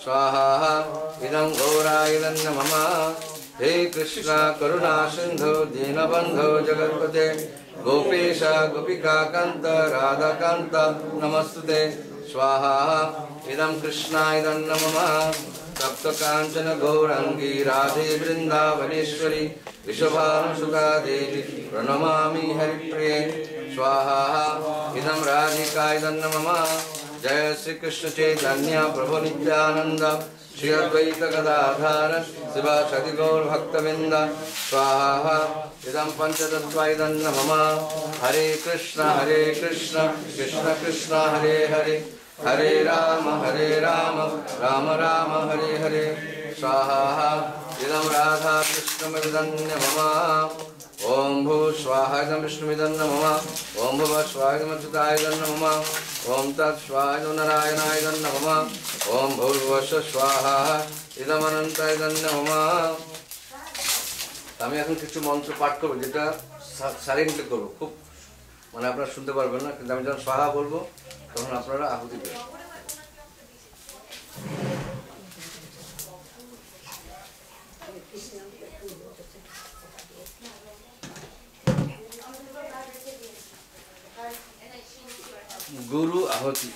S3: स्वाहा इदं गौराय नमः हे कृष्ण करुणा सिंधु दीनबंधो जगत्पते गोपेश गोपिकाकान्त राधाकान्त नमस्तुते स्वाहा इदं कृष्णाय नमः सप्तकाञ्चन गौरांगी राधे वृंदावनेश्वरी विश्वभानुसुता देवी प्रणमामि हरिप्रिये स्वाहा इदं राधिकाय नमः जय श्री कृष्ण चैतन्य प्रभु नित्यानंद श्री अद्वैत गदाधर शिवासादि गौर भक्तवृंद स्वाहा इदं पंचतत्त्वाय नमः हरे कृष्ण कृष्ण कृष्ण हरे हरे हरे राम राम राम हरे हरे स्वाहा इदं राधा कृष्णमिदं नमः ओम भू स्वाहा इदं विष्णुमिदं नमः ओम भुवः स्वाहा इदं अच्युताय नमः ओम तत् स्वाहा इदं नारायणाय नमः ओम भूर्भुवस्सुः स्वाहा इदं अनन्ताय नमः। আমি এখন কিছু মন্ত্র পাঠ করব যেটা সাইলেন্টলি করব, খুব মানে আপনারা শুনতে পারবেন না, কিন্তু আমি যখন स्वाहा বলবো তখন আপনারা আহুতি দেবেন। गुरु आहुति।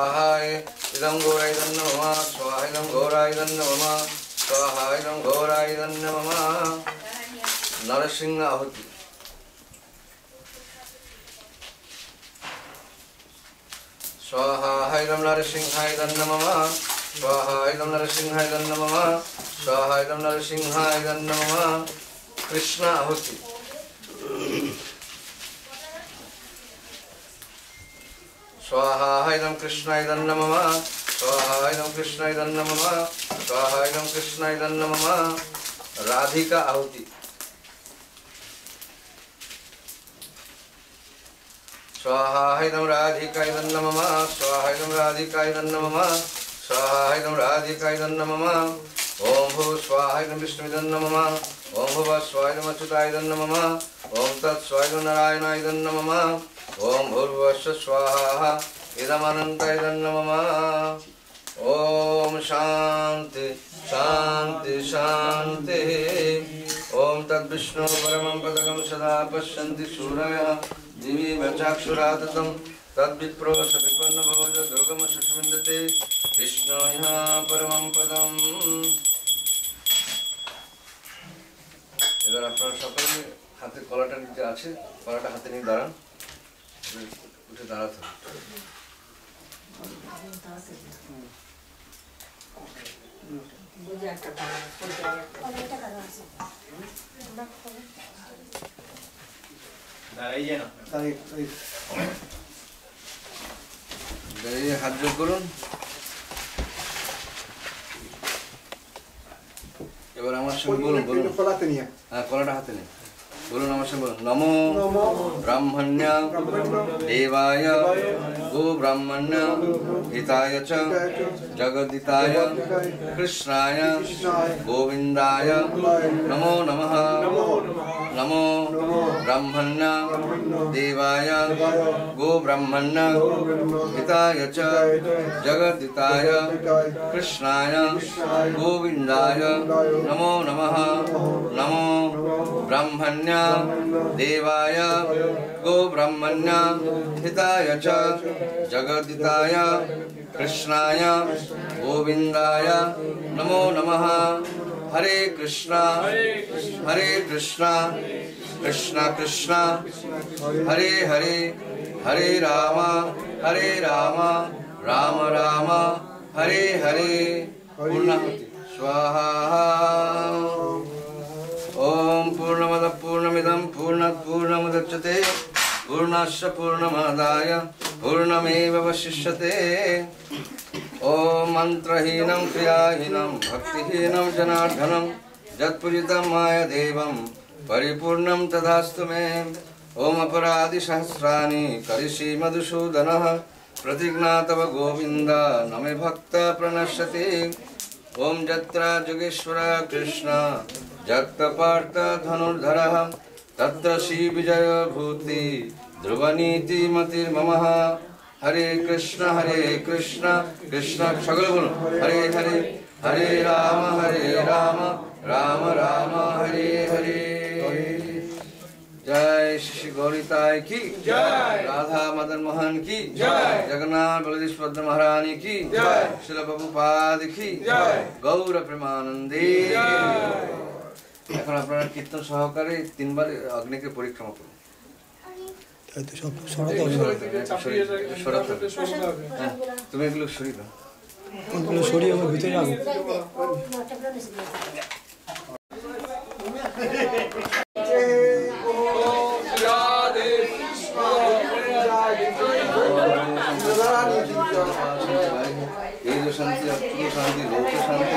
S3: स्वाहा इदं घोरायदं नमः स्वाहा इदं घोरायदं नमः स्वाहा इदं घोरायदं नमः नरसिंह आहुति स्वाहा इदं नरसिंहाय नमः स्वाहा इदं नरसिंहाय नमः स्वाहा इदं नरसिंहाय नमः कृष्ण आहुति स्वाहा इदं कृष्णाय नमः स्वाहा इदं कृष्णाय नमः स्वाहा इदं कृष्णाय नमः राधिका आहुति स्वाहा इदं राधिकाय नमः स्वाहा इदं राधिकाय नमः स्वाहा इदं राधिकाय नमः ओम भूः स्वाहा इदं विष्णुविदं नमः ओम भुवः स्वाहा इदं अच्युताय नमः ओम तत्स्वाहा इदं नारायणाय नमः ओम भूर्भुवः स्वाहा इदं अनन्ताय नमः ओम शांति शांति शांति ओम तद्विष्णु परमं पदकं सदा पश्यन्ति सूरयः दिवि वचाक्षुराततं तद्विप्रो सविपन्न भोज दुर्गम सुषुविन्दते विष्णु परमं पदम। এবার আপনারা সকলে হাতে কলাটা নিতে আছে, কলাটা হাতে নিয়ে দাঁড়ান, উঠে দাঁড়াতে হবে। দাঁড়িয়ে হাত জোড় করুন। এবার আমার সঙ্গে বলুন, বলুন। হ্যাঁ, কলাটা হাতে নিন, বলুন আমার সঙ্গে, বলুন। নমো ব্রাহ্মণ্য দেবায় গো ব্রাহ্মণ্য হিতায় চ জগদিতায় কৃষ্ণায় গোবিন্দায় নমো নমঃ। নমো ব্রাহ্মণ্য দেবায় গো ব্রাহ্মণ্য হিতায় চ জগদিতায় কৃষ্ণায় গোবিন্দায় নমো নমঃ। নমো ব্রাহ্মণ্য देवाय गो ब्रह्मण्य हिताय च जगदिताय कृष्णाय गोविंदाय नमो नमः। हरे कृष्णा कृष्ण कृष्ण हरे हरे हरे राम राम राम हरे हरे। पूर्णाहुति स्वाहा। ओम पूर्णमदः पूर्णमिदं पूर्णात् पूर्णमुदच्यते पूर्णस्य पूर्णमादाय पूर्णमेवावशिष्यते। ओम मंत्रहीनं क्रियाहीनं भक्तिहीनं जनार्दनं यत्पूजितं माया देवं परिपूर्णं तदास्तु मे। ओम अपराधि सहस्राणि करिष्ये मधुसूदनः प्रतिज्ञातव गोविन्द न मे भक्त प्रणश्यति। ओम यत्र जोगेश्वर कृष्ण जत्र पार्थ धनुर्धरः तत्र श्री विजय भूति ध्रुवनीति मतिर्ममः। हरे कृष्ण कृष्ण सकल बोलो हरे हरे हरे राम राम राम हरे हरे। जय श्री गौरीताय की जय, राधा मदन मोहन की जय, जगन्नाथ बलदेव सुभद्रा महारानी की जय, श्रील प्रभुपाद की जय, गौर प्रेमानंदे। এখন আপনারা কীর্তন সহকারে তিনবার অগ্নিকে পরিক্রমা করুন। তুমি এগুলো সরিয়ে দাও,
S7: ওগুলো সরিয়ে আমার ভিতরে রাখো।
S3: शांति अपूर्व शांति लोक शांति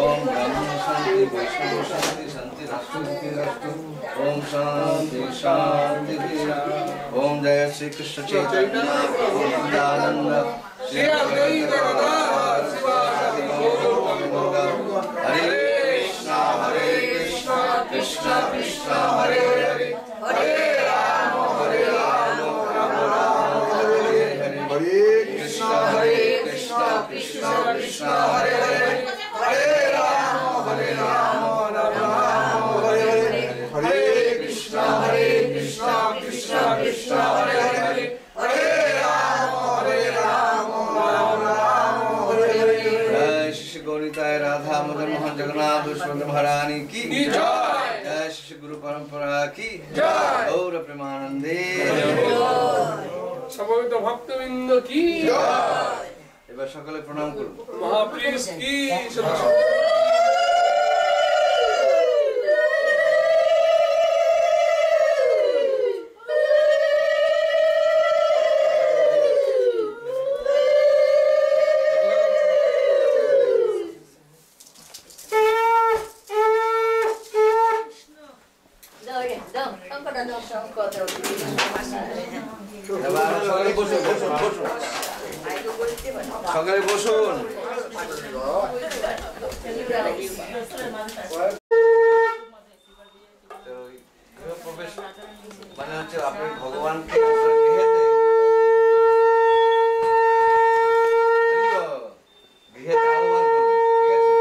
S3: ओम ब्रह्म शांति वैष्णव शांति शांति राष्ट्र राष्ट्र ओम शांति शांति। ओम जय श्री कृष्ण चैतन्य नित्यानंद श्री अद्वैत गदाधर श्रीवासादि गौर भक्त। हरे कृष्ण कृष्ण कृष्ण हरे हरे हरे राम राम हरे हरे। हरे कृष्ण कृष्ण कृष्ण हरे हरे हरे राम राम हरे हरे। हरे कृष्ण कृष्ण कृष्ण हरे हरे हरे राम जगन्नाथ सुंदर महारानी की जय। जय श्री गुरु परंपरा की जय। गौर प्रेमानंदे
S8: समवेत भक्तवृंद की
S3: এবার সকলে প্রণাম করুন।
S8: महापुरुष की
S3: এবার সকলে বসুন বসুন বসুন সকলে বসুন। তো গৃহপ্রবেশ মানে হচ্ছে আপনি ভগবানকে গৃহেতে আহ্বান করবেন, ঠিক আছে?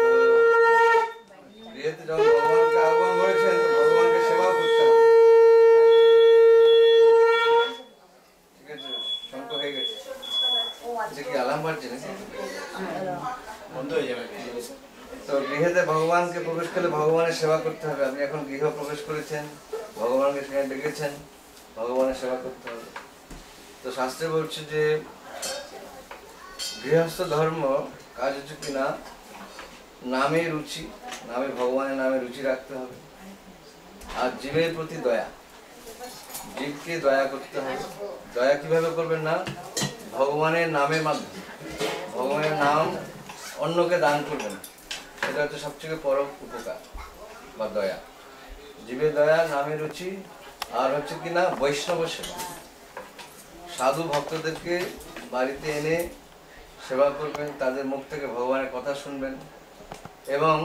S3: তো গৃহেতে যখন ভগবানকে আহ্বান করেছেন তো ভগবানকে সেবা করতে হবে, ঠিক আছে? শঙ্খ হয়ে গেছে, এটা কি আলাম বাড়ছে নাকি? বন্ধ হয়ে যাবে। তো গৃহেতে ভগবানকে প্রবেশ করলে ভগবানের সেবা করতে হবে। আপনি এখন গৃহ প্রবেশ করেছেন, ভগবানকে সেখানে ডেকেছেন, ভগবানের সেবা করতে হবে। তো শাস্ত্রে বলছে যে গৃহস্থ ধর্ম কাজ হচ্ছে কিনা নামে রুচি, নামে ভগবানের নামে রুচি রাখতে হবে, আর জীবের প্রতি দয়া, জীবকে দয়া করতে হবে। দয়া কিভাবে করবেন না, ভগবানের নামের মাধ্যমে, ভগবানের নাম অন্যকে দান করবেন, এটা হচ্ছে সবথেকে পরম উপকার বা দয়া। জীবের দয়া, নামে রুচি, আর হচ্ছে কিনা বৈষ্ণব সেবা, সাধু ভক্তদেরকে বাড়িতে এনে সেবা করবেন, তাদের মুখ থেকে ভগবানের কথা শুনবেন এবং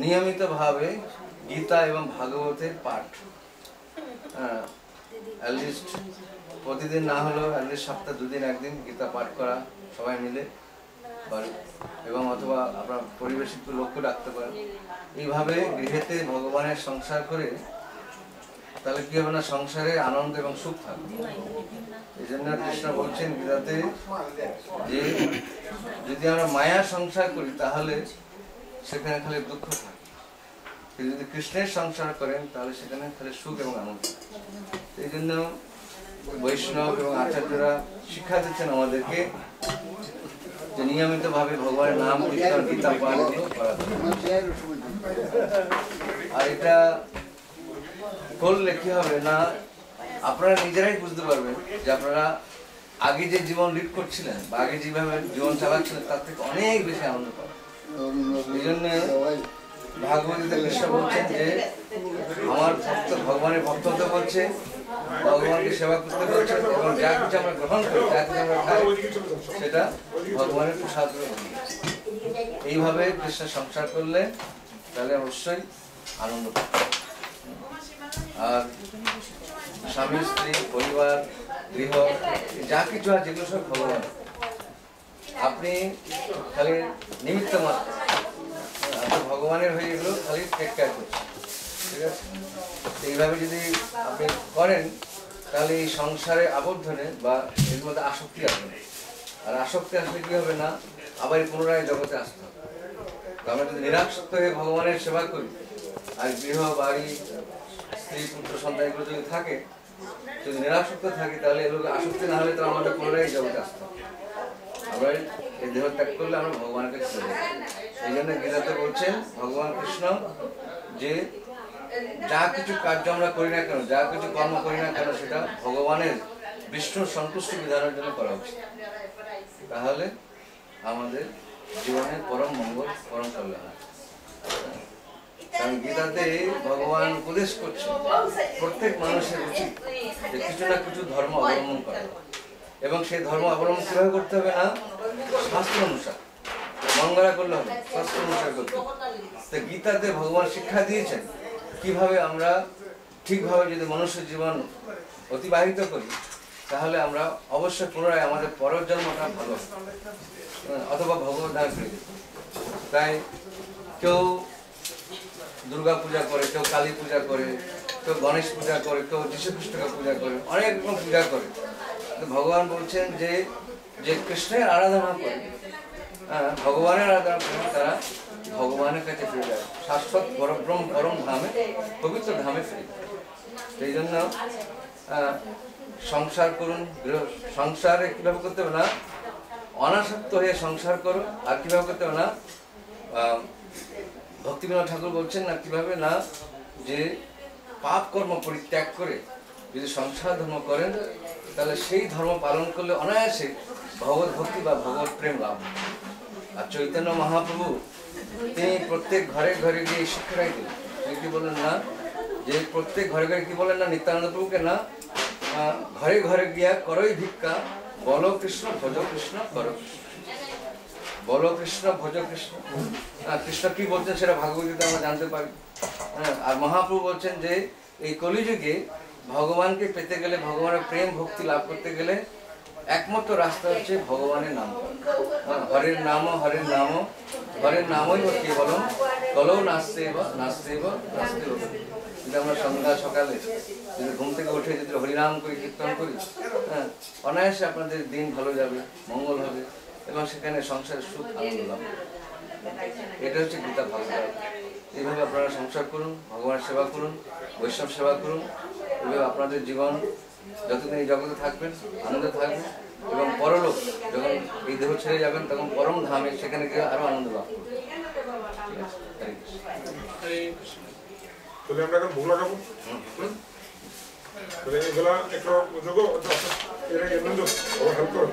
S3: নিয়মিতভাবে গীতা এবং ভাগবতের পাঠ, অ্যাটলিস্ট প্রতিদিন না হলেও অ্যাটলিস্ট সপ্তাহে 2 দিন 1 দিন গীতা পাঠ করা সবাই মিলে, এবং অথবা আপনার পরিবেশ একটু লক্ষ্য রাখতে পারেন। এইভাবে গৃহেতে ভগবানের সংসার করে তাহলে কি হবে না, সংসারে আনন্দ এবং সুখ থাকবে। এই জন্য কৃষ্ণ বলছেন গীতাতে যে যদি আমরা মায়া সংসার করি তাহলে সেখানে খালি দুঃখ থাকে, কিন্তু যদি কৃষ্ণের সংসার করেন তাহলে সেখানে খালি সুখ এবং আনন্দ। এই জন্য বৈষ্ণব এবং আচার্যরা শিক্ষা দিচ্ছেন আমাদেরকে যে নিয়মিতভাবে ভগবানের নাম কীর্তন গীতা পাঠ করা। আর এটা করলে কি হবে না, আপনারা নিজেরাই বুঝতে পারবেন যে আপনারা আগে যে জীবন লিড করছিলেন বা আগে যেভাবে জীবন চালাচ্ছিলেন তার থেকে অনেক বেশি আনন্দ পাবেন। এই জন্য ভাগবতীতে কৃষ্ণ বলছেন যে আমার ভক্ত ভগবানের ভক্ত হতে বলছে, ভগবানকে সেবা করতে বলছে, এবং যা কিছু আমরা গ্রহণ করি, যা কিছু আমরা খাই, সেটা ভগবানের প্রসাদ। এইভাবে কৃষ্ণের সংসার করলে তাহলে অবশ্যই আনন্দ পাবে। আর স্বামী স্ত্রী পরিবার গৃহ যা কিছু আছে যেগুলো সব ভগবান, আপনি খালি নিমিত্ত মাত্র, ভগবানের হয়ে এগুলো খালি টেক কেয়ার করছেন, ঠিক আছে? এইভাবে যদি আপনি করেন তাহলে এই সংসারে আবদ্ধ নেই বা এর মধ্যে আসক্তি আসবে, আর আসক্তি আসলে কি হবে না, আবার পুনরায় জগতে আসতে হবে। আমরা যদি নিরাসক্ত হয়ে ভগবানের সেবা করি আর গৃহ বাড়ি স্ত্রী পুত্র সন্তান এগুলো যদি থাকে, যদি নিরাসক্ত থাকে তাহলে এগুলো আসক্তি না হলে তো আমাদের পুনরায় জগতে আসতে হবে। আমরা এই দেহ ত্যাগ করলে আমরা ভগবানকে চলে যাই। এই জন্য গীতাতে বলছেন ভগবান কৃষ্ণ যে যা কিছু কার্য আমরা করি না কেন, যা কিছু কর্ম করি না কেন, সেটা ভগবানের বিষ্ণুর সন্তুষ্টি বিধানের জন্য করা উচিত, তাহলে আমাদের জীবনে পরম মঙ্গল পরম কল্যাণ। কারণ গীতাতে ভগবান উপদেশ করছে প্রত্যেক মানুষের উচিত যে কিছু না কিছু ধর্ম অবলম্বন করা, এবং সেই ধর্ম অবলম্বন কিভাবে করতে হবে না, শাস্ত্র অনুসার, মঙ্গলা করলে হবে, শাস্ত্র অনুসার করতে হবে। গীতাতে ভগবান শিক্ষা দিয়েছেন কিভাবে আমরা ঠিকভাবে যদি মনুষ্য জীবন অতিবাহিত করি তাহলে আমরা অবশ্যই পুনরায় আমাদের পরের জন্মটা ভালো অথবা ভগবত ধাম ফিরে যেতে। তাই কেউ দুর্গা পূজা করে, কেউ কালী পূজা করে, কেউ গণেশ পূজা করে, কেউ যীশু খ্রিস্টকে পূজা করে, অনেক রকম পূজা করে। ভগবান বলছেন যে যে কৃষ্ণের আরাধনা করে ভগবানের আরাধনা করে তারা ভগবানের কাছে ফিরে যায়, শাশ্বত পরম ধামে, পবিত্র ধামে ফিরে। সেই জন্য সংসার করুন। সংসারে কীভাবে করতে হবে না, অনাসক্ত হয়ে সংসার করো। আর কীভাবে করতে হবে না, ভক্তিবিনোদ ঠাকুর বলছেন না কীভাবে না, যে পাপ কর্ম পরিত্যাগ করে যদি সংসার ধর্ম করেন তাহলে সেই ধর্ম পালন করলে অনায়াসে ভগবত ভক্তি বা ভগবত প্রেম লাভ। আর চৈতন্য মহাপ্রভু তিনি প্রত্যেক ঘরে ঘরে গিয়ে শিক্ষাটাই দিলেন। তিনি কি বলেন না, যে প্রত্যেক ঘরে ঘরে কি বলেন না, নিত্যানন্দ প্রভুকে না, ঘরে ঘরে গিয়া করই ভিক্ষা, বল কৃষ্ণ ভজ কৃষ্ণ কর কৃষ্ণ, বল কৃষ্ণ ভজ কৃষ্ণ। কৃষ্ণ কি বলছেন সেটা ভাগবতীতে আমরা জানতে পারি। আর মহাপ্রভু বলছেন যে এই কলিযুগে ভগবানকে পেতে গেলে, ভগবানের প্রেম ভক্তি লাভ করতে গেলে একমাত্র রাস্তা হচ্ছে ভগবানের নাম। হরের নাম, হরের নাম, হরের নামই কেবলম, কলৌ নাস্তেব নাস্তেব নাস্তেব। যদি আমরা সন্ধ্যা সকালে যদি ঘুম থেকে উঠে যদি হরিনাম করি, কীর্তন করি, অনায়াসে আপনাদের দিন ভালো যাবে, মঙ্গল হবে এবং সেখানে সংসারের সুখ আনন্দ লাভ। এটা হচ্ছে গীতা ভাগবত। এইভাবে আপনারা সংসার করুন, ভগবানের সেবা করুন, বৈষ্ণব সেবা করুন। এভাবে আপনাদের জীবন যতদিন এই জগতে থাকবেন আনন্দে থাকবেন এবং পরলোক যখন এই দেহ ছেড়ে যাবেন তখন পরম ধামে সেখানে গিয়ে আরো আনন্দ লাভ করবেন।
S4: তাহলে আমরা এখন ভোগ লাগাবো। তাহলে এগুলা একটু যোগো এর এমন হেল্প করো।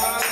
S8: Bye.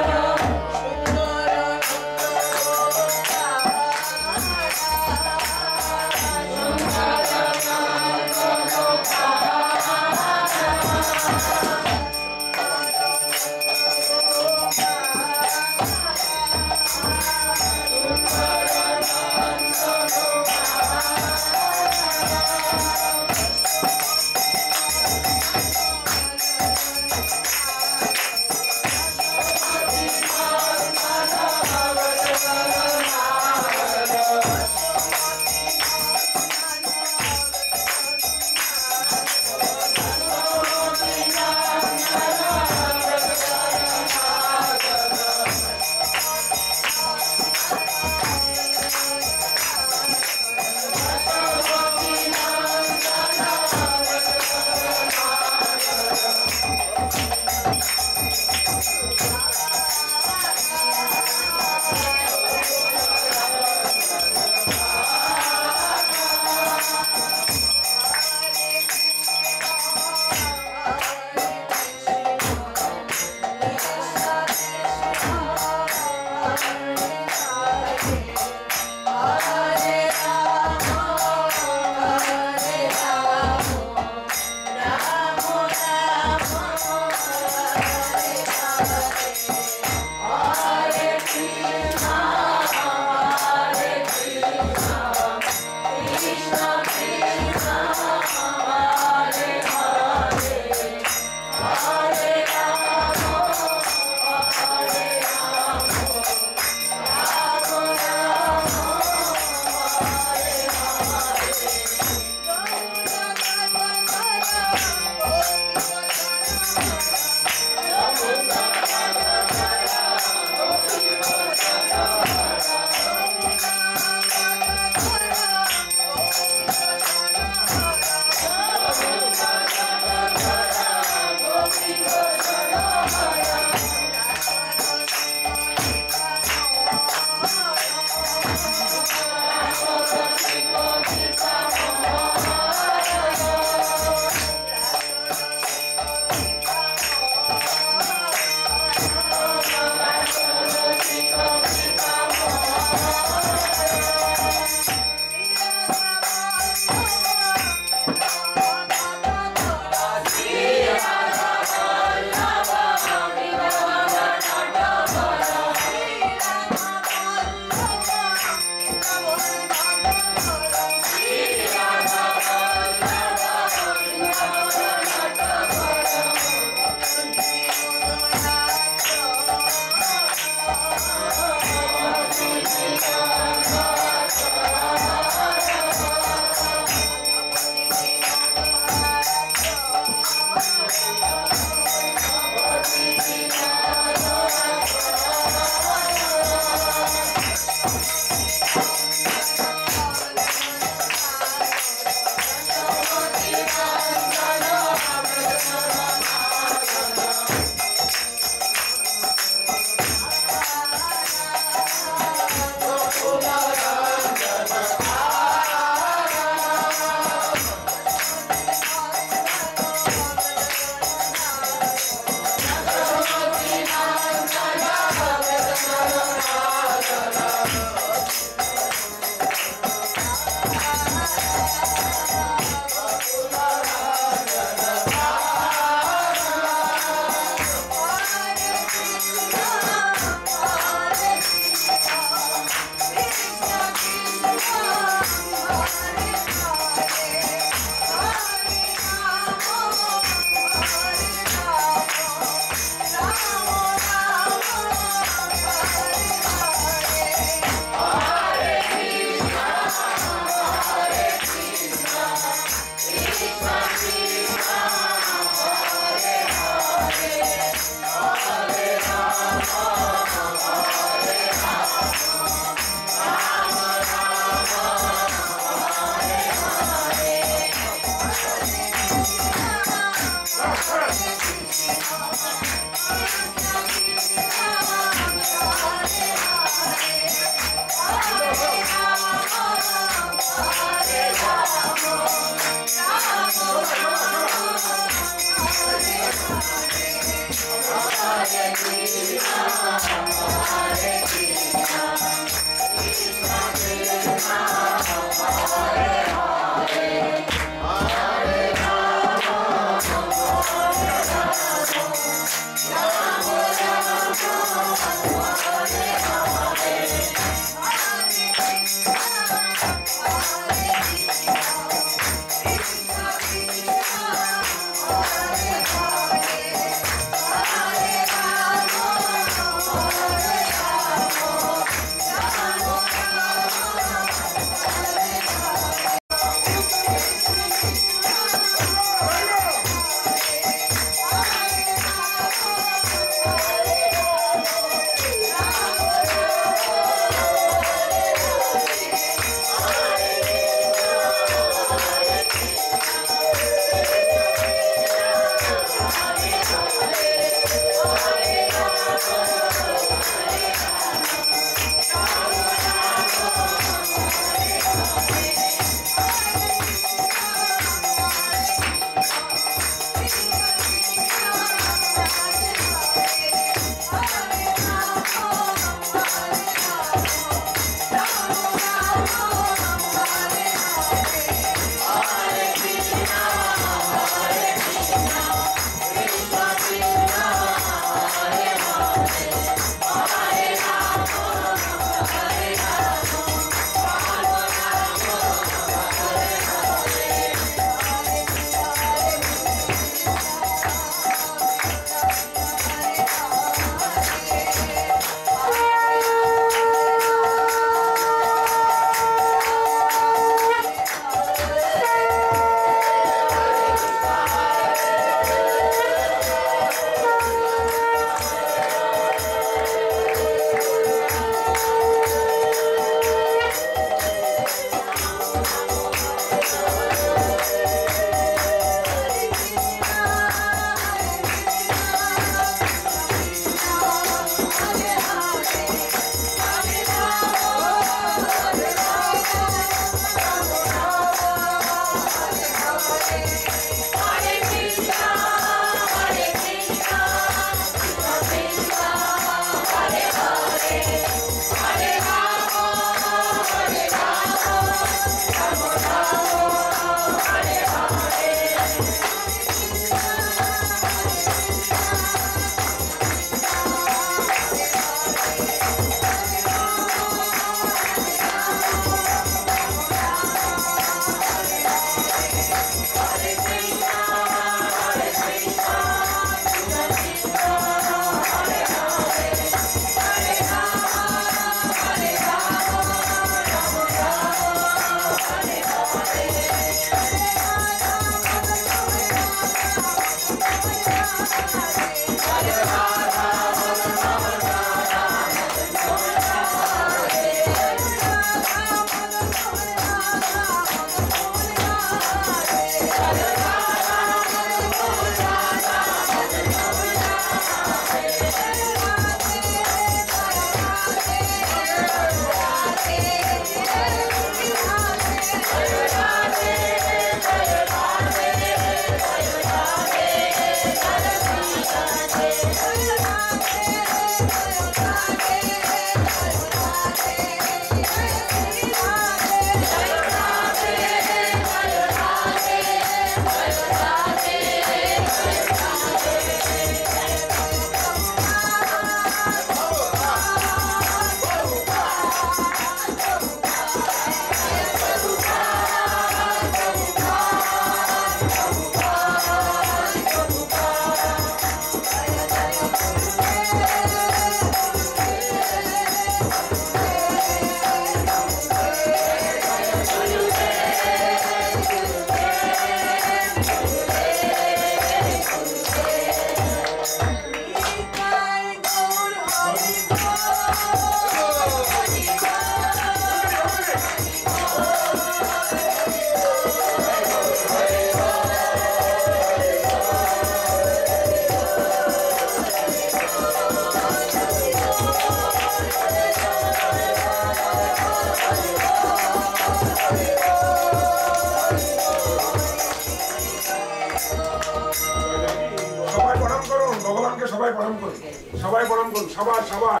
S4: সবাই প্রণাম করুন, সবাই সবাই।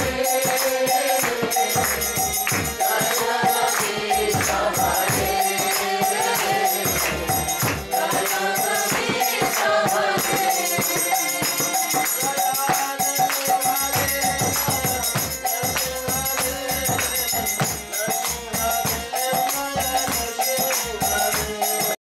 S9: Hare